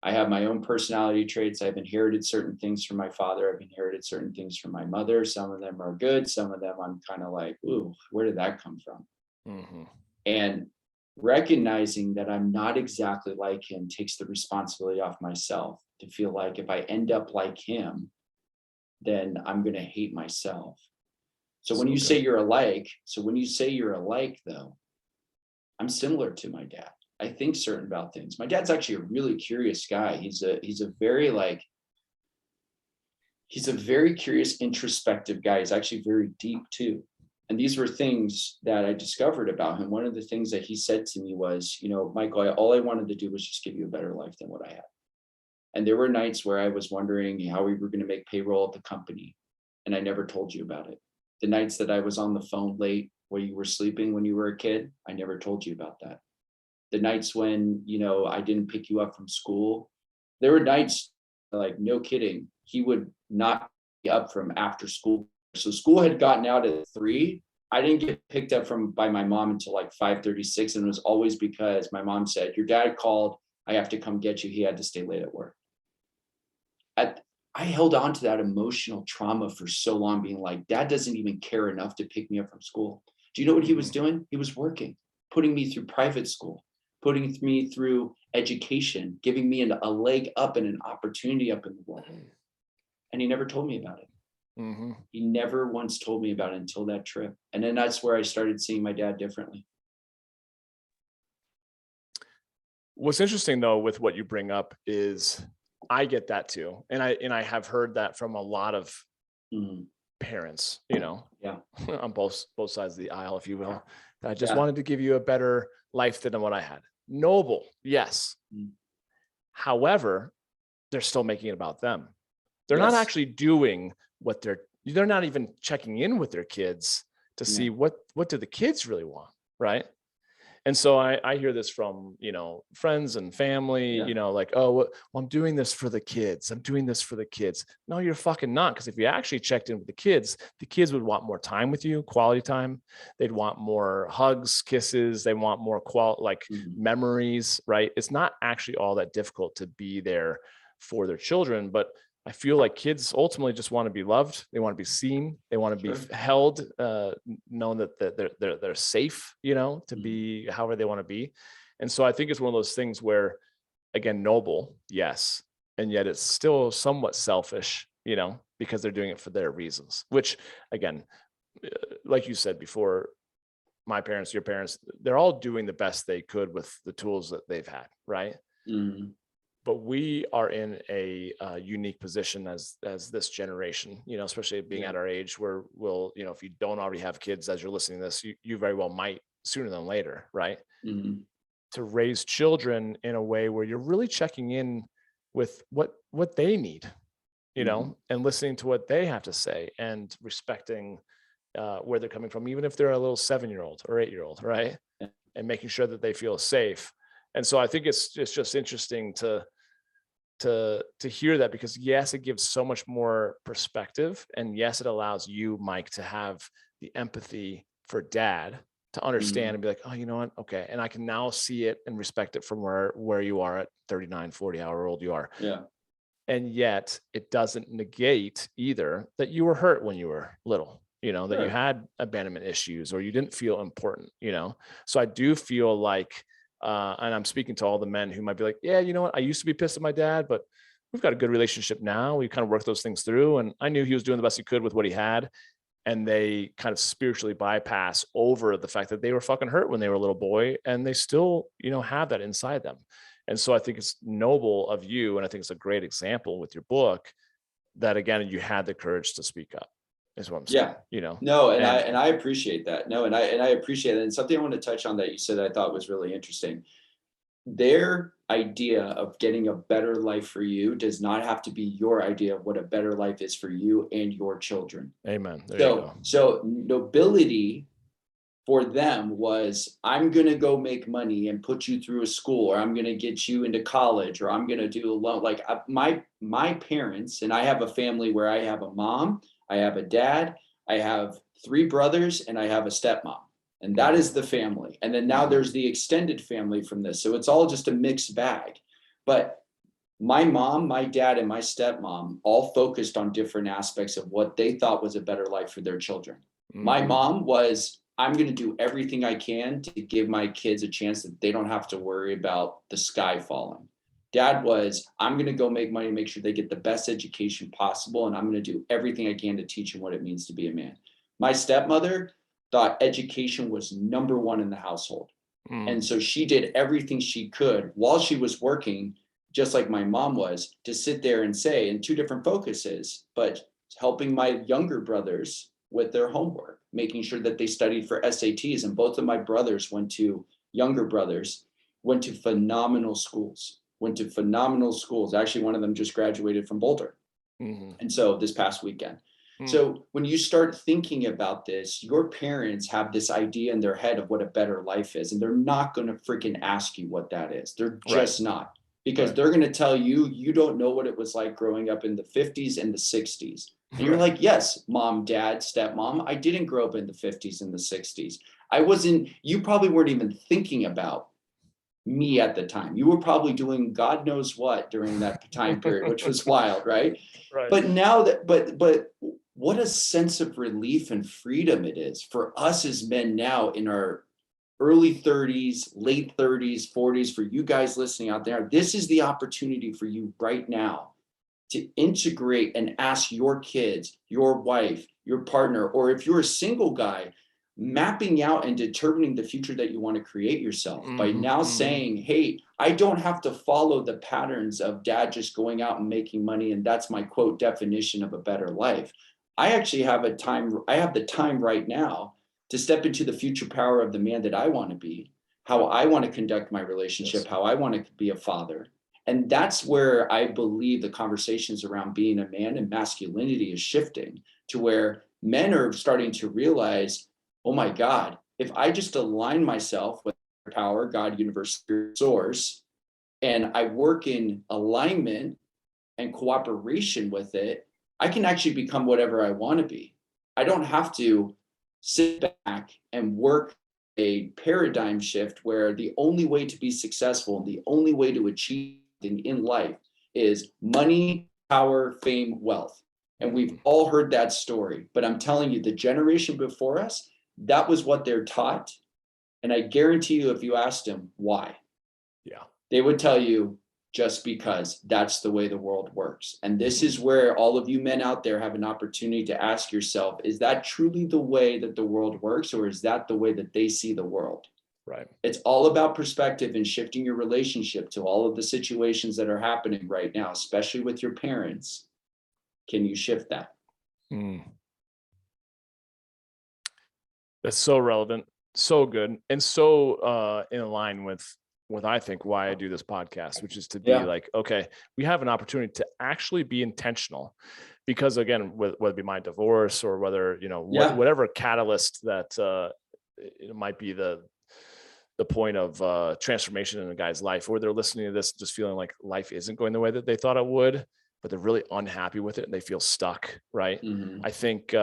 I have my own personality traits. I've inherited certain things from my father. I've inherited certain things from my mother. Some of them are good. Some of them I'm kind of like, ooh, where did that come from? Mm-hmm. And recognizing that I'm not exactly like him takes the responsibility off myself to feel like if I end up like him, then I'm going to hate myself. So when you say you're alike, though, I'm similar to my dad. I think certain about things. My dad's actually a really curious guy. He's a very curious, introspective guy. He's actually very deep too. And these were things that I discovered about him. One of the things that he said to me was, you know, Michael, all I wanted to do was just give you a better life than what I had. And there were nights where I was wondering how we were going to make payroll at the company, and I never told you about it. The nights that I was on the phone late while you were sleeping when you were a kid, I never told you about that. The nights when, you know, I didn't pick you up from school, there were nights, like, no kidding, he would not be up from after school. So school had gotten out at 3. I didn't get picked up by my mom until like 5:36. And it was always because my mom said, your dad called, I have to come get you. He had to stay late at work. I held on to that emotional trauma for so long, being like, dad doesn't even care enough to pick me up from school. Do you know what he was doing? He was working, putting me through private school, putting me through education, giving me a leg up and an opportunity up in the world. And he never told me about it. Mm-hmm. He never once told me about it until that trip. And then that's where I started seeing my dad differently. What's interesting though, with what you bring up, is I get that too. And I have heard that from a lot of parents, you know, on both sides of the aisle, if you will, that I just wanted to give you a better life than what I had. Noble. Yes. However, they're still making it about them. They're not actually doing what they're not even checking in with their kids to see what do the kids really want. Right. And so I hear this from, friends and family, like, oh, well, I'm doing this for the kids. I'm doing this for the kids. No, you're fucking not. Because if you actually checked in with the kids would want more time with you, quality time. They'd want more hugs, kisses. They want more memories, right? It's not actually all that difficult to be there for their children, but I feel like kids ultimately just want to be loved. They want to be seen. They want to be held, knowing that they're safe, to be however they want to be. And so I think it's one of those things where, again, noble, yes, and yet it's still somewhat selfish, because they're doing it for their reasons. Which, again, like you said before, my parents, your parents, they're all doing the best they could with the tools that they've had, right? Mm-hmm. But we are in a unique position as this generation, especially being at our age where if you don't already have kids as you're listening to this, you very well might sooner than later, right? Mm-hmm. To raise children in a way where you're really checking in with what they need, and listening to what they have to say and respecting where they're coming from, even if they're a little 7-year-old or 8-year-old, right? Yeah. And making sure that they feel safe. And so I think it's just interesting to hear that, because yes, it gives so much more perspective, and yes, it allows you, Mike, to have the empathy for dad to understand and be like, oh, you know what? Okay. And I can now see it and respect it from where you are at 39, 40, however old you are. Yeah. And yet it doesn't negate either that you were hurt when you were little, that you had abandonment issues or you didn't feel important, So I do feel like, and I'm speaking to all the men who might be like, yeah, you know what? I used to be pissed at my dad, but we've got a good relationship now. We kind of worked those things through, and I knew he was doing the best he could with what he had. And they kind of spiritually bypass over the fact that they were fucking hurt when they were a little boy, and they still, have that inside them. And so I think it's noble of you, and I think it's a great example with your book that, again, you had the courage to speak up, is what I'm saying. No, and I appreciate that. No, and I appreciate it. And something I want to touch on that you said I thought was really interesting. Their idea of getting a better life for you does not have to be your idea of what a better life is for you and your children. Amen. There you go. So nobility for them was, I'm going to go make money and put you through a school, or I'm going to get you into college, or I'm going to do a loan. Like my parents, and I have a family where I have a mom, I have a dad, I have 3 brothers, and I have a stepmom. And that is the family. And then now there's the extended family from this. So it's all just a mixed bag. But my mom, my dad, and my stepmom all focused on different aspects of what they thought was a better life for their children. My mom was, I'm going to do everything I can to give my kids a chance that they don't have to worry about the sky falling. Dad was, I'm going to go make money, make sure they get the best education possible, and I'm going to do everything I can to teach them what it means to be a man. My stepmother thought education was number one in the household. And so she did everything she could while she was working, just like my mom was, to sit there and say, in 2 different focuses, but helping my younger brothers with their homework, making sure that they studied for SATs. And both of my brothers younger brothers went to phenomenal schools. Actually, one of them just graduated from Boulder. And so this past weekend. So when you start thinking about this, your parents have this idea in their head of what a better life is, and they're not going to freaking ask you what that is. They're just not, because they're going to tell you, you don't know what it was like growing up in the 50s and the 60s. And you're like, yes, mom, dad, stepmom, I didn't grow up in the 50s and the 60s. You probably weren't even thinking about me at the time. You were probably doing God knows what during that time period, which was wild, right? But now but what a sense of relief and freedom it is for us as men now in our early 30s, late 30s, 40s, for you guys listening out there. This is the opportunity for you right now to integrate and ask your kids, your wife, your partner, or if you're a single guy, mapping out and determining the future that you want to create yourself by now saying, hey, I don't have to follow the patterns of dad just going out and making money, and that's my quote definition of a better life. I actually have the time right now to step into the future power of the man that I want to be, how I want to conduct my relationship, how I want to be a father. And that's where I believe the conversations around being a man and masculinity is shifting to where men are starting to realize, oh my God, if I just align myself with power, God, universe, spirit, source, and I work in alignment and cooperation with it, I can actually become whatever I want to be. I don't have to sit back and work a paradigm shift where the only way to be successful and the only way to achieve in life is money, power, fame, wealth. And we've all heard that story, but I'm telling you, the generation before us, that was what they're taught. And I guarantee you, if you asked them why, they would tell you, just because that's the way the world works. And this is where all of you men out there have an opportunity to ask yourself, is that truly the way that the world works, or is that the way that they see the world? Right. It's all about perspective and shifting your relationship to all of the situations that are happening right now, especially with your parents. Can you shift that? That's so relevant, so good, and so in line with I think why I do this podcast, which is to be like, okay, we have an opportunity to actually be intentional, because again, whether it be my divorce or whether, whatever catalyst that it might be the point of transformation in a guy's life, or they're listening to this just feeling like life isn't going the way that they thought it would, but they're really unhappy with it and they feel stuck, right? I think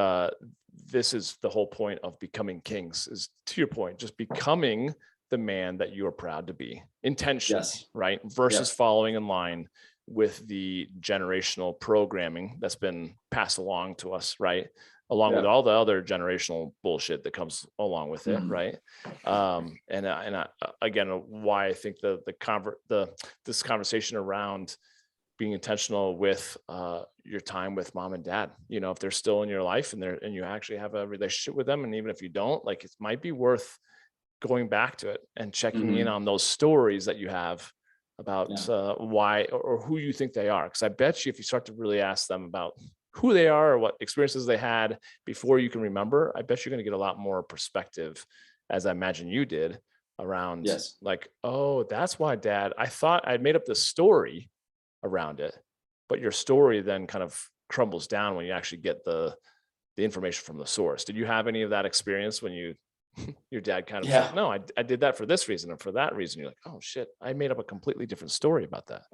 this is the whole point of becoming kings, is, to your point, just becoming the man that you are proud to be intentionally, right? Versus following in line with the generational programming that's been passed along to us, right? Along with all the other generational bullshit that comes along with it, right? And again, why I think this conversation around being intentional with your time with mom and dad, if they're still in your life and you actually have a relationship with them, and even if you don't, like, it might be worth going back to it and checking in on those stories that you have about why or who you think they are. Because I bet you if you start to really ask them about who they are or what experiences they had before you can remember, I bet you're going to get a lot more perspective, as I imagine you did, around like, oh, that's why, Dad, I thought I'd made up this story around it, but your story then kind of crumbles down when you actually get the information from the source. Did you have any of that experience when your dad kind of said, no, I did that for this reason and for that reason? You're like, oh shit, I made up a completely different story about that.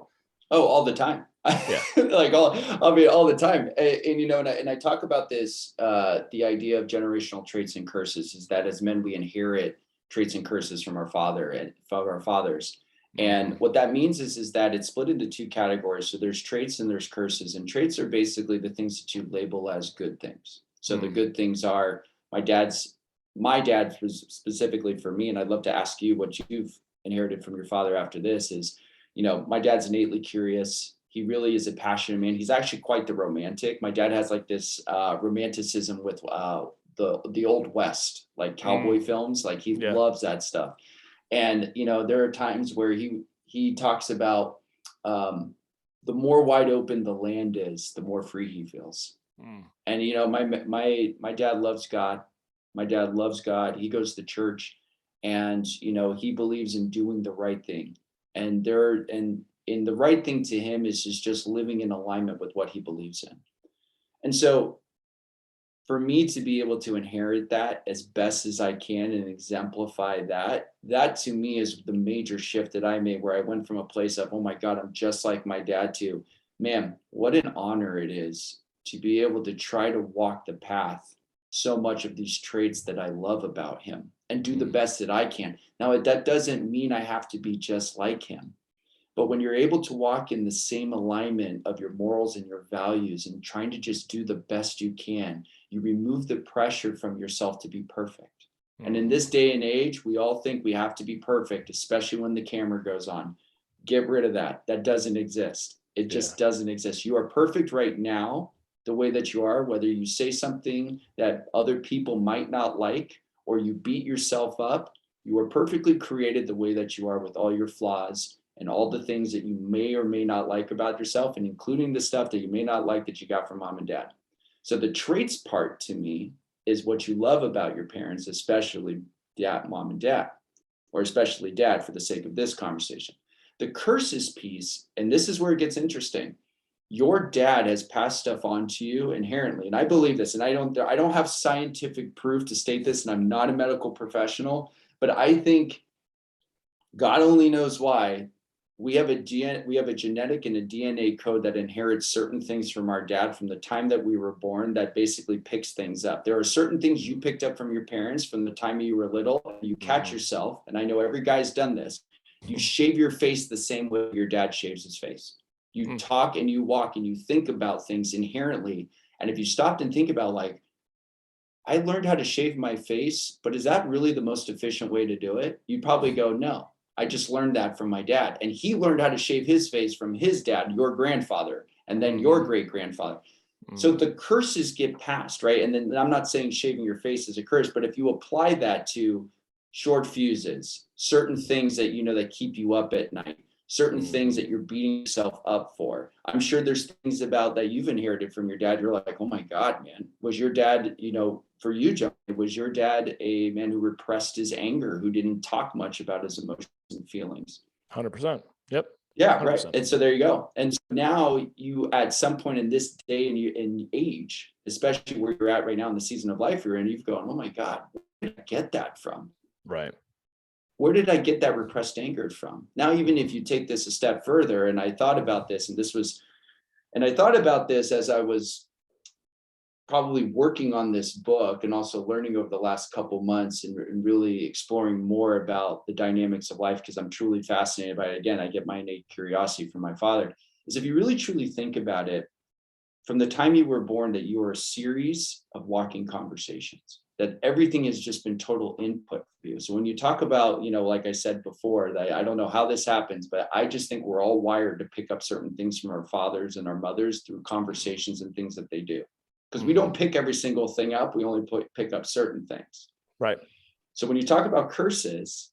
Oh, all the time. Like all the time. And I talk about this, the idea of generational traits and curses, is that as men, we inherit traits and curses from our father and from our fathers. And what that means is that it's split into two categories. So there's traits and there's curses, and traits are basically the things that you label as good things. So the good things are my dad's was specifically for me, and I'd love to ask you what you've inherited from your father after this is, my dad's innately curious. He really is a passionate man. He's actually quite the romantic. My dad has like this romanticism with the Old West, like cowboy films. Like he loves that stuff. And, there are times where he talks about the more wide open the land is, the more free he feels. And, my dad loves God. My dad loves God. He goes to church, and, he believes in doing the right thing. And the right thing to him is just living in alignment with what he believes in. And so for me to be able to inherit that as best as I can and exemplify that to me is the major shift that I made, where I went from a place of, oh my God, I'm just like my dad, to, man, what an honor it is to be able to try to walk the path so much of these traits that I love about him and do the best that I can. Now, that doesn't mean I have to be just like him. But when you're able to walk in the same alignment of your morals and your values and trying to just do the best you can, you remove the pressure from yourself to be perfect. And in this day and age, we all think we have to be perfect, especially when the camera goes on. Get rid of that. That doesn't exist. It just doesn't exist. You are perfect right now, the way that you are, whether you say something that other people might not like, or you beat yourself up. You are perfectly created the way that you are, with all your flaws and all the things that you may or may not like about yourself, and including the stuff that you may not like that you got from mom and dad. So the traits part to me is what you love about your parents, especially mom and dad, or especially dad for the sake of this conversation. The curses piece, and this is where it gets interesting. Your dad has passed stuff on to you inherently. And I believe this, and I don't have scientific proof to state this, and I'm not a medical professional, but I think God only knows why. We have a genetic and a DNA code that inherits certain things from our dad from the time that we were born that basically picks things up. There are certain things you picked up from your parents from the time you were little. You catch yourself, and I know every guy's done this. You shave your face the same way your dad shaves his face. You talk and you walk and you think about things inherently. And if you stopped and think about, like, I learned how to shave my face, but is that really the most efficient way to do it? You'd probably go, no. I just learned that from my dad. And he learned how to shave his face from his dad, your grandfather, and then your great grandfather. So the curses get passed, right? And then I'm not saying shaving your face is a curse, but if you apply that to short fuses, certain things that, that keep you up at night, certain things that you're beating yourself up for. I'm sure there's things about that you've inherited from your dad. You're like, oh my God, man, was your dad, for you, John, was your dad a man who repressed his anger, who didn't talk much about his emotions and feelings? 100%. Yep. Yeah, 100%. Right. And so there you go. And so now you, at some point in this day and age, especially where you're at right now in the season of life you're in, you've gone, oh my God, where did I get that from? Right. Where did I get that repressed anger from? Now, even if you take this a step further, and I thought about this, and I thought about this as I was probably working on this book and also learning over the last couple months and really exploring more about the dynamics of life, because I'm truly fascinated by it. Again, I get my innate curiosity from my father, is if you really truly think about it, from the time you were born, that you are a series of walking conversations, that everything has just been total input for you. So when you talk about, like I said before, that I don't know how this happens, but I just think we're all wired to pick up certain things from our fathers and our mothers through conversations and things that they do. Because we don't pick every single thing up. We only pick up certain things. Right. So when you talk about curses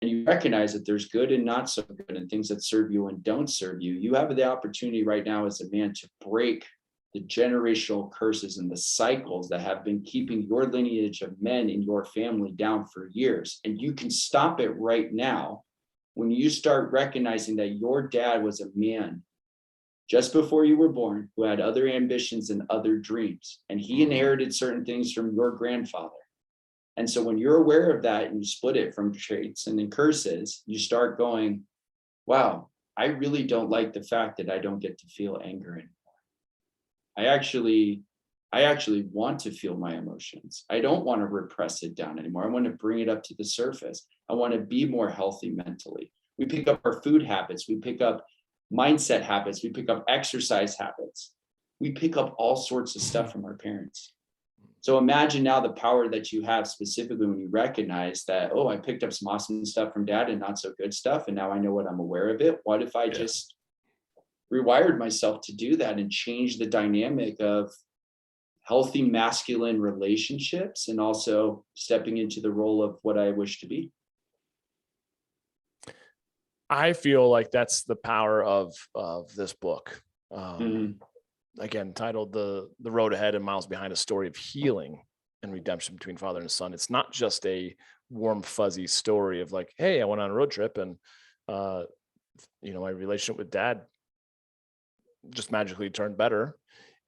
and you recognize that there's good and not so good and things that serve you and don't serve you, you have the opportunity right now as a man to break the generational curses and the cycles that have been keeping your lineage of men in your family down for years. And you can stop it right now when you start recognizing that your dad was a man just before you were born who had other ambitions and other dreams. And he inherited certain things from your grandfather. And so when you're aware of that and you split it from traits and then curses, you start going, wow, I really don't like the fact that I don't get to feel anger anymore. I actually want to feel my emotions. I don't want to repress it down anymore. I want to bring it up to the surface. I want to be more healthy mentally. We pick up our food habits. We pick up mindset habits. We pick up exercise habits. We pick up all sorts of stuff from our parents. So imagine now the power that you have specifically when you recognize that, oh, I picked up some awesome stuff from dad and not so good stuff. And now I know what I'm aware of it. What if I just rewired myself to do that and change the dynamic of healthy masculine relationships and also stepping into the role of what I wish to be? I feel like that's the power of this book. Again, titled the Road Ahead and Miles Behind, a story of healing and redemption between father and son. It's not just a warm, fuzzy story of like, hey, I went on a road trip and, my relationship with dad just magically turned better.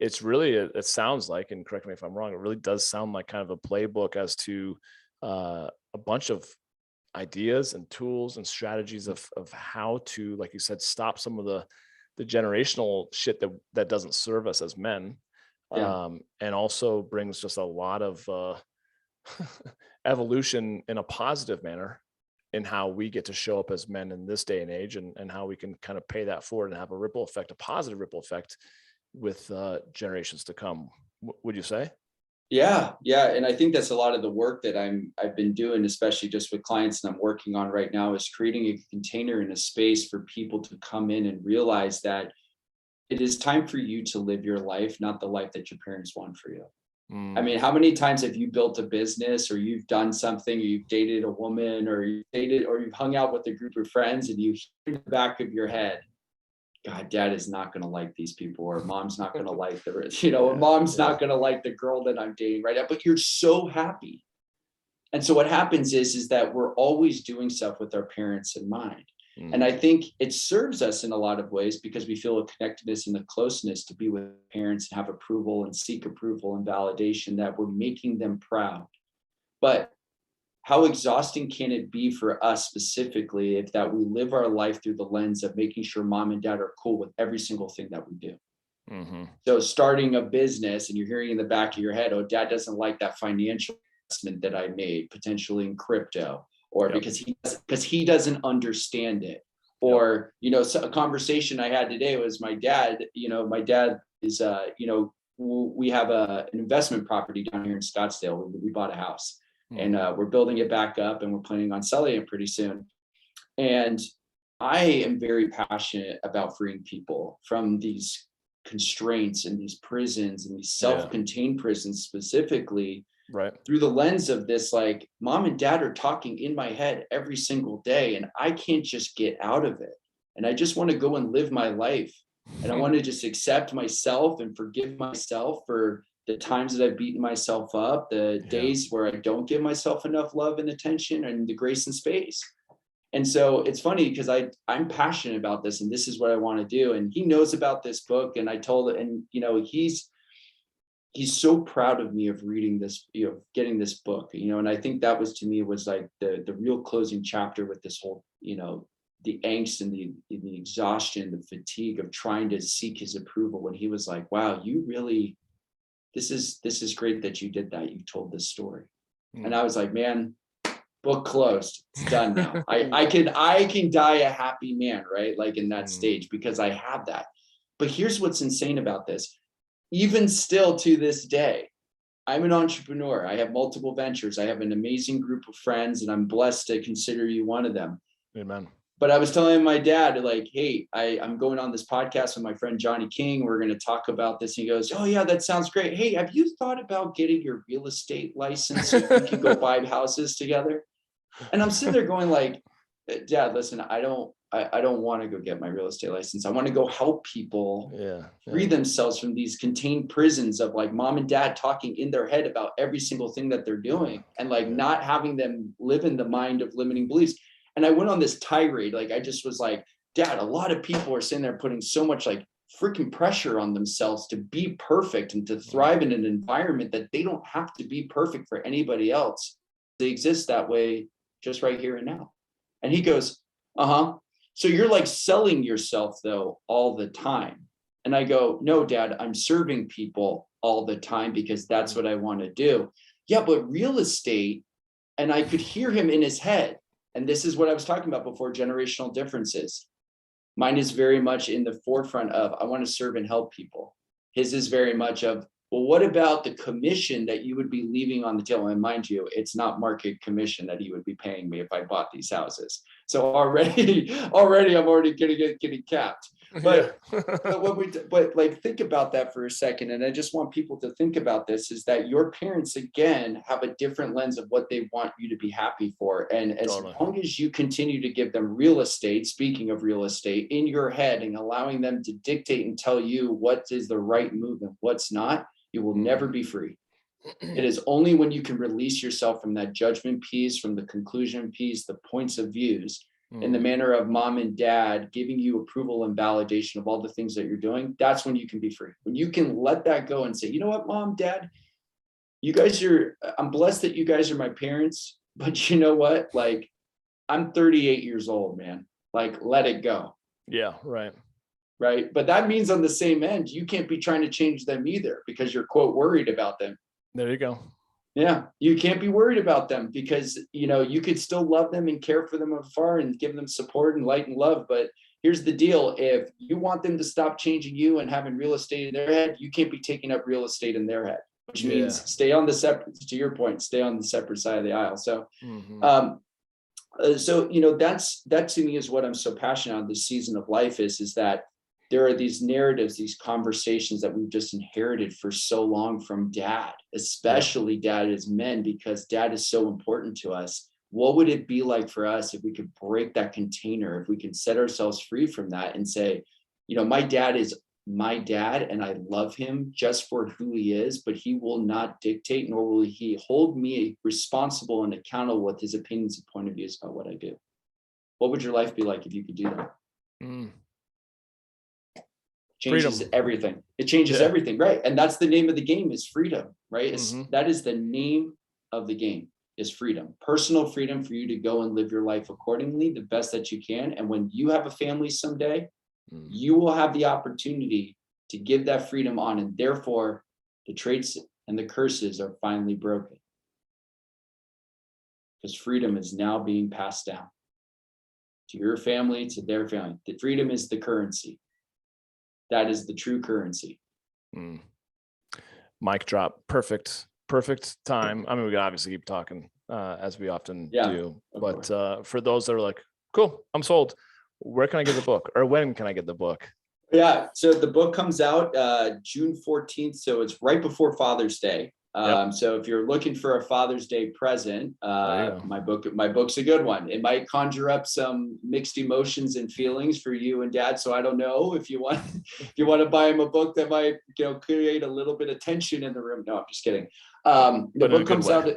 It's really, it sounds like, and correct me if I'm wrong, it really does sound like kind of a playbook as to a bunch of ideas and tools and strategies of how to, like you said, stop some of the generational shit that doesn't serve us as men. And also brings just a lot of evolution in a positive manner in how we get to show up as men in this day and age, and how we can kind of pay that forward and have a ripple effect, a positive ripple effect with generations to come. Would you say? Yeah. And I think that's a lot of the work that I've been doing, especially just with clients and I'm working on right now, is creating a container and a space for people to come in and realize that it is time for you to live your life, not the life that your parents want for you. I mean, how many times have you built a business or you've done something, or you've dated a woman or you've hung out with a group of friends and you hear in the back of your head, God, dad is not going to like these people, or mom's not going to like or mom's not going to like the girl that I'm dating right now, but you're so happy. And so what happens is that we're always doing stuff with our parents in mind. And I think it serves us in a lot of ways because we feel a connectedness and a closeness to be with parents and have approval and seek approval and validation that we're making them proud. But how exhausting can it be for us specifically if that we live our life through the lens of making sure mom and dad are cool with every single thing that we do. So starting a business and you're hearing in the back of your head, oh, dad doesn't like that financial investment that I made potentially in crypto, or because he doesn't understand it. Or, so a conversation I had today was my dad is, we have an investment property down here in Scottsdale. We bought a house and we're building it back up and we're planning on selling it pretty soon. And I am very passionate about freeing people from these constraints and these prisons and these self-contained prisons specifically, through the lens of this, like, mom and dad are talking in my head every single day and I can't just get out of it. And I just want to go and live my life. And I want to just accept myself and forgive myself for the times that I've beaten myself up, the days where I don't give myself enough love and attention and the grace and space. And so it's funny because I'm passionate about this and this is what I want to do. And he knows about this book. And I told it, and he's so proud of me of reading this, getting this book, and I think that was, to me, was like the real closing chapter with this whole, the angst and the exhaustion, the fatigue of trying to seek his approval, when he was like, wow, you really, this is great that you did that. You told this story. And I was like, man, book closed. It's done now. I can die a happy man, right? Like in that stage, because I have that. But here's what's insane about this. Even still to this day, I'm an entrepreneur. I have multiple ventures. I have an amazing group of friends, and I'm blessed to consider you one of them. Amen. But I was telling my dad, like, hey, I'm going on this podcast with my friend Johnny King. We're going to talk about this. And he goes, oh, yeah, that sounds great. Hey, have you thought about getting your real estate license so we can go buy houses together? And I'm sitting there going like, Dad, listen, I don't want to go get my real estate license. I want to go help people free themselves from these contained prisons of like mom and dad talking in their head about every single thing that they're doing and like not having them live in the mind of limiting beliefs. And I went on this tirade. Like, I just was like, Dad, a lot of people are sitting there putting so much like freaking pressure on themselves to be perfect and to thrive in an environment that they don't have to be perfect for anybody else. They exist that way just right here and now. And he goes, so you're like selling yourself though all the time. And I go, no, Dad, I'm serving people all the time because that's what I want to do. Yeah, but real estate, and I could hear him in his head. And this is what I was talking about before, generational differences. Mine is very much in the forefront of, I want to serve and help people. His is very much of, well, what about the commission that you would be leaving on the table? And mind you, it's not market commission that he would be paying me if I bought these houses. So already I'm already getting capped. But but like, think about that for a second. And I just want people to think about this, is that your parents, again, have a different lens of what they want you to be happy for. And as long as you continue to give them real estate, speaking of real estate, in your head and allowing them to dictate and tell you what is the right move and what's not, you will never be free. It is only when you can release yourself from that judgment piece, from the conclusion piece, the points of views, in the manner of mom and dad giving you approval and validation of all the things that you're doing, that's when you can be free. When you can let that go and say, you know what, mom, dad, I'm blessed that you guys are my parents, but you know what? Like, I'm 38 years old, man. Like, let it go. Yeah, right. Right. But that means on the same end, you can't be trying to change them either because you're, quote, worried about them. There you go. Yeah. You can't be worried about them because, you could still love them and care for them afar and give them support and light and love. But here's the deal. If you want them to stop changing you and having real estate in their head, you can't be taking up real estate in their head, which means stay on the separate, to your point, stay on the separate side of the aisle. So, that to me is what I'm so passionate on this season of life is that there are these narratives, these conversations that we've just inherited for so long from dad, especially dad as men, because dad is so important to us. What would it be like for us if we could break that container, if we can set ourselves free from that and say, my dad is my dad and I love him just for who he is, but he will not dictate, nor will he hold me responsible and accountable with his opinions and point of views about what I do. What would your life be like if you could do that? Changes freedom. Everything. It changes everything, right? And that's the name of the game, is freedom, right? That is the name of the game, is freedom, personal freedom for you to go and live your life accordingly, the best that you can. And when you have a family someday, you will have the opportunity to give that freedom on, and therefore the traits and the curses are finally broken. Because freedom is now being passed down to your family, to their family. The freedom is the currency. That is the true currency. Mic drop. Perfect time. I mean, we can obviously keep talking as we often do, but for those that are like, cool, I'm sold, where can I get the book, or when can I get the book? Yeah, so the book comes out June 14th, so it's right before Father's Day. So if you're looking for a Father's Day present, my book's a good one. It might conjure up some mixed emotions and feelings for you and Dad. So I don't know if you want to buy him a book that might create a little bit of tension in the room. No, I'm just kidding. The book comes out.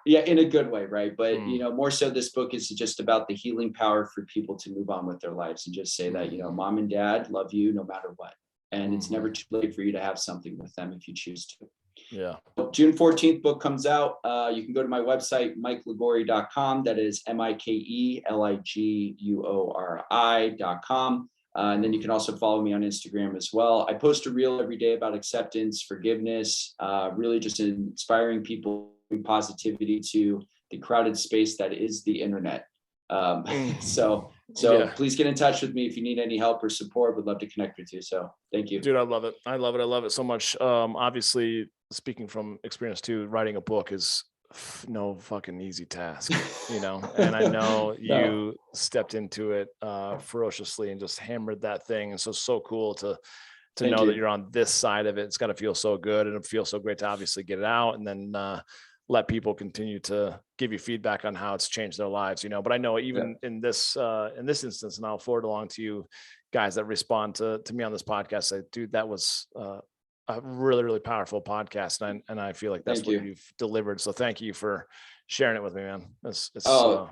Yeah, in a good way, right? But more so, this book is just about the healing power for people to move on with their lives and just say that Mom and Dad love you no matter what, and it's never too late for you to have something with them if you choose to. Yeah. June 14th, book comes out. You can go to my website, MikeLiguori.com. That is MikeLiguori.com. And then you can also follow me on Instagram as well. I post a reel every day about acceptance, forgiveness, really just inspiring people, positivity to the crowded space that is the internet. So please get in touch with me if you need any help or support. Would love to connect with you. So thank you. Dude, I love it. I love it so much. Obviously, speaking from experience too, writing a book is no fucking easy task, and I know you stepped into it ferociously and just hammered that thing. And so cool to know that you're on this side of it. It's got to feel so good, and it feels so great to obviously get it out and then let people continue to give you feedback on how it's changed their lives, but I know even in this instance, and I'll forward along to you guys that respond to me on this podcast, say, dude, that was a really, really powerful podcast. And I feel like that's what you've delivered. So thank you for sharing it with me, man. It's so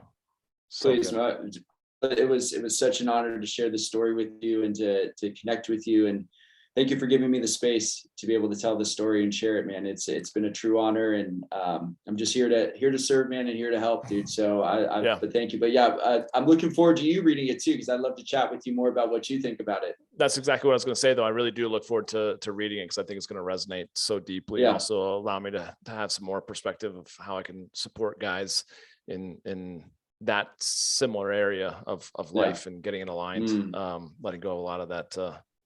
please. good. It was such an honor to share this story with you and to connect with you. And thank you for giving me the space to be able to tell the story and share it, man. It's been a true honor, and I'm just here to serve, man, and here to help, dude. So but thank you. But I'm looking forward to you reading it too, because I'd love to chat with you more about what you think about it. That's exactly what I was going to say, though. I really do look forward to reading it, because I think it's going to resonate so deeply. And also allow me to have some more perspective of how I can support guys in that similar area of life and getting it aligned, letting go of a lot of that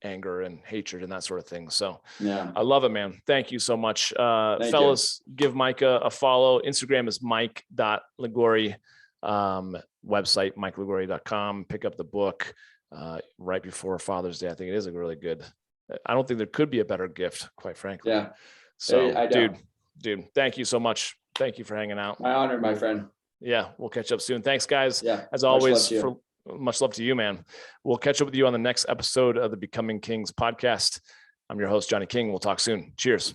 anger and hatred and that sort of thing. So I love it, man. Thank you so much. Fellas, give Mike a follow. Instagram is mike.liguori, website mikeliguori.com. Pick up the book right before Father's Day. I think it is a really good, I don't think there could be a better gift, quite frankly. So dude, thank you so much. Thank you for hanging out. My honor, my friend. Yeah, we'll catch up soon. Thanks, guys. As always, much love to you, man. We'll catch up with you on the next episode of the Becoming Kings podcast. I'm your host, Johnny King. We'll talk soon. Cheers.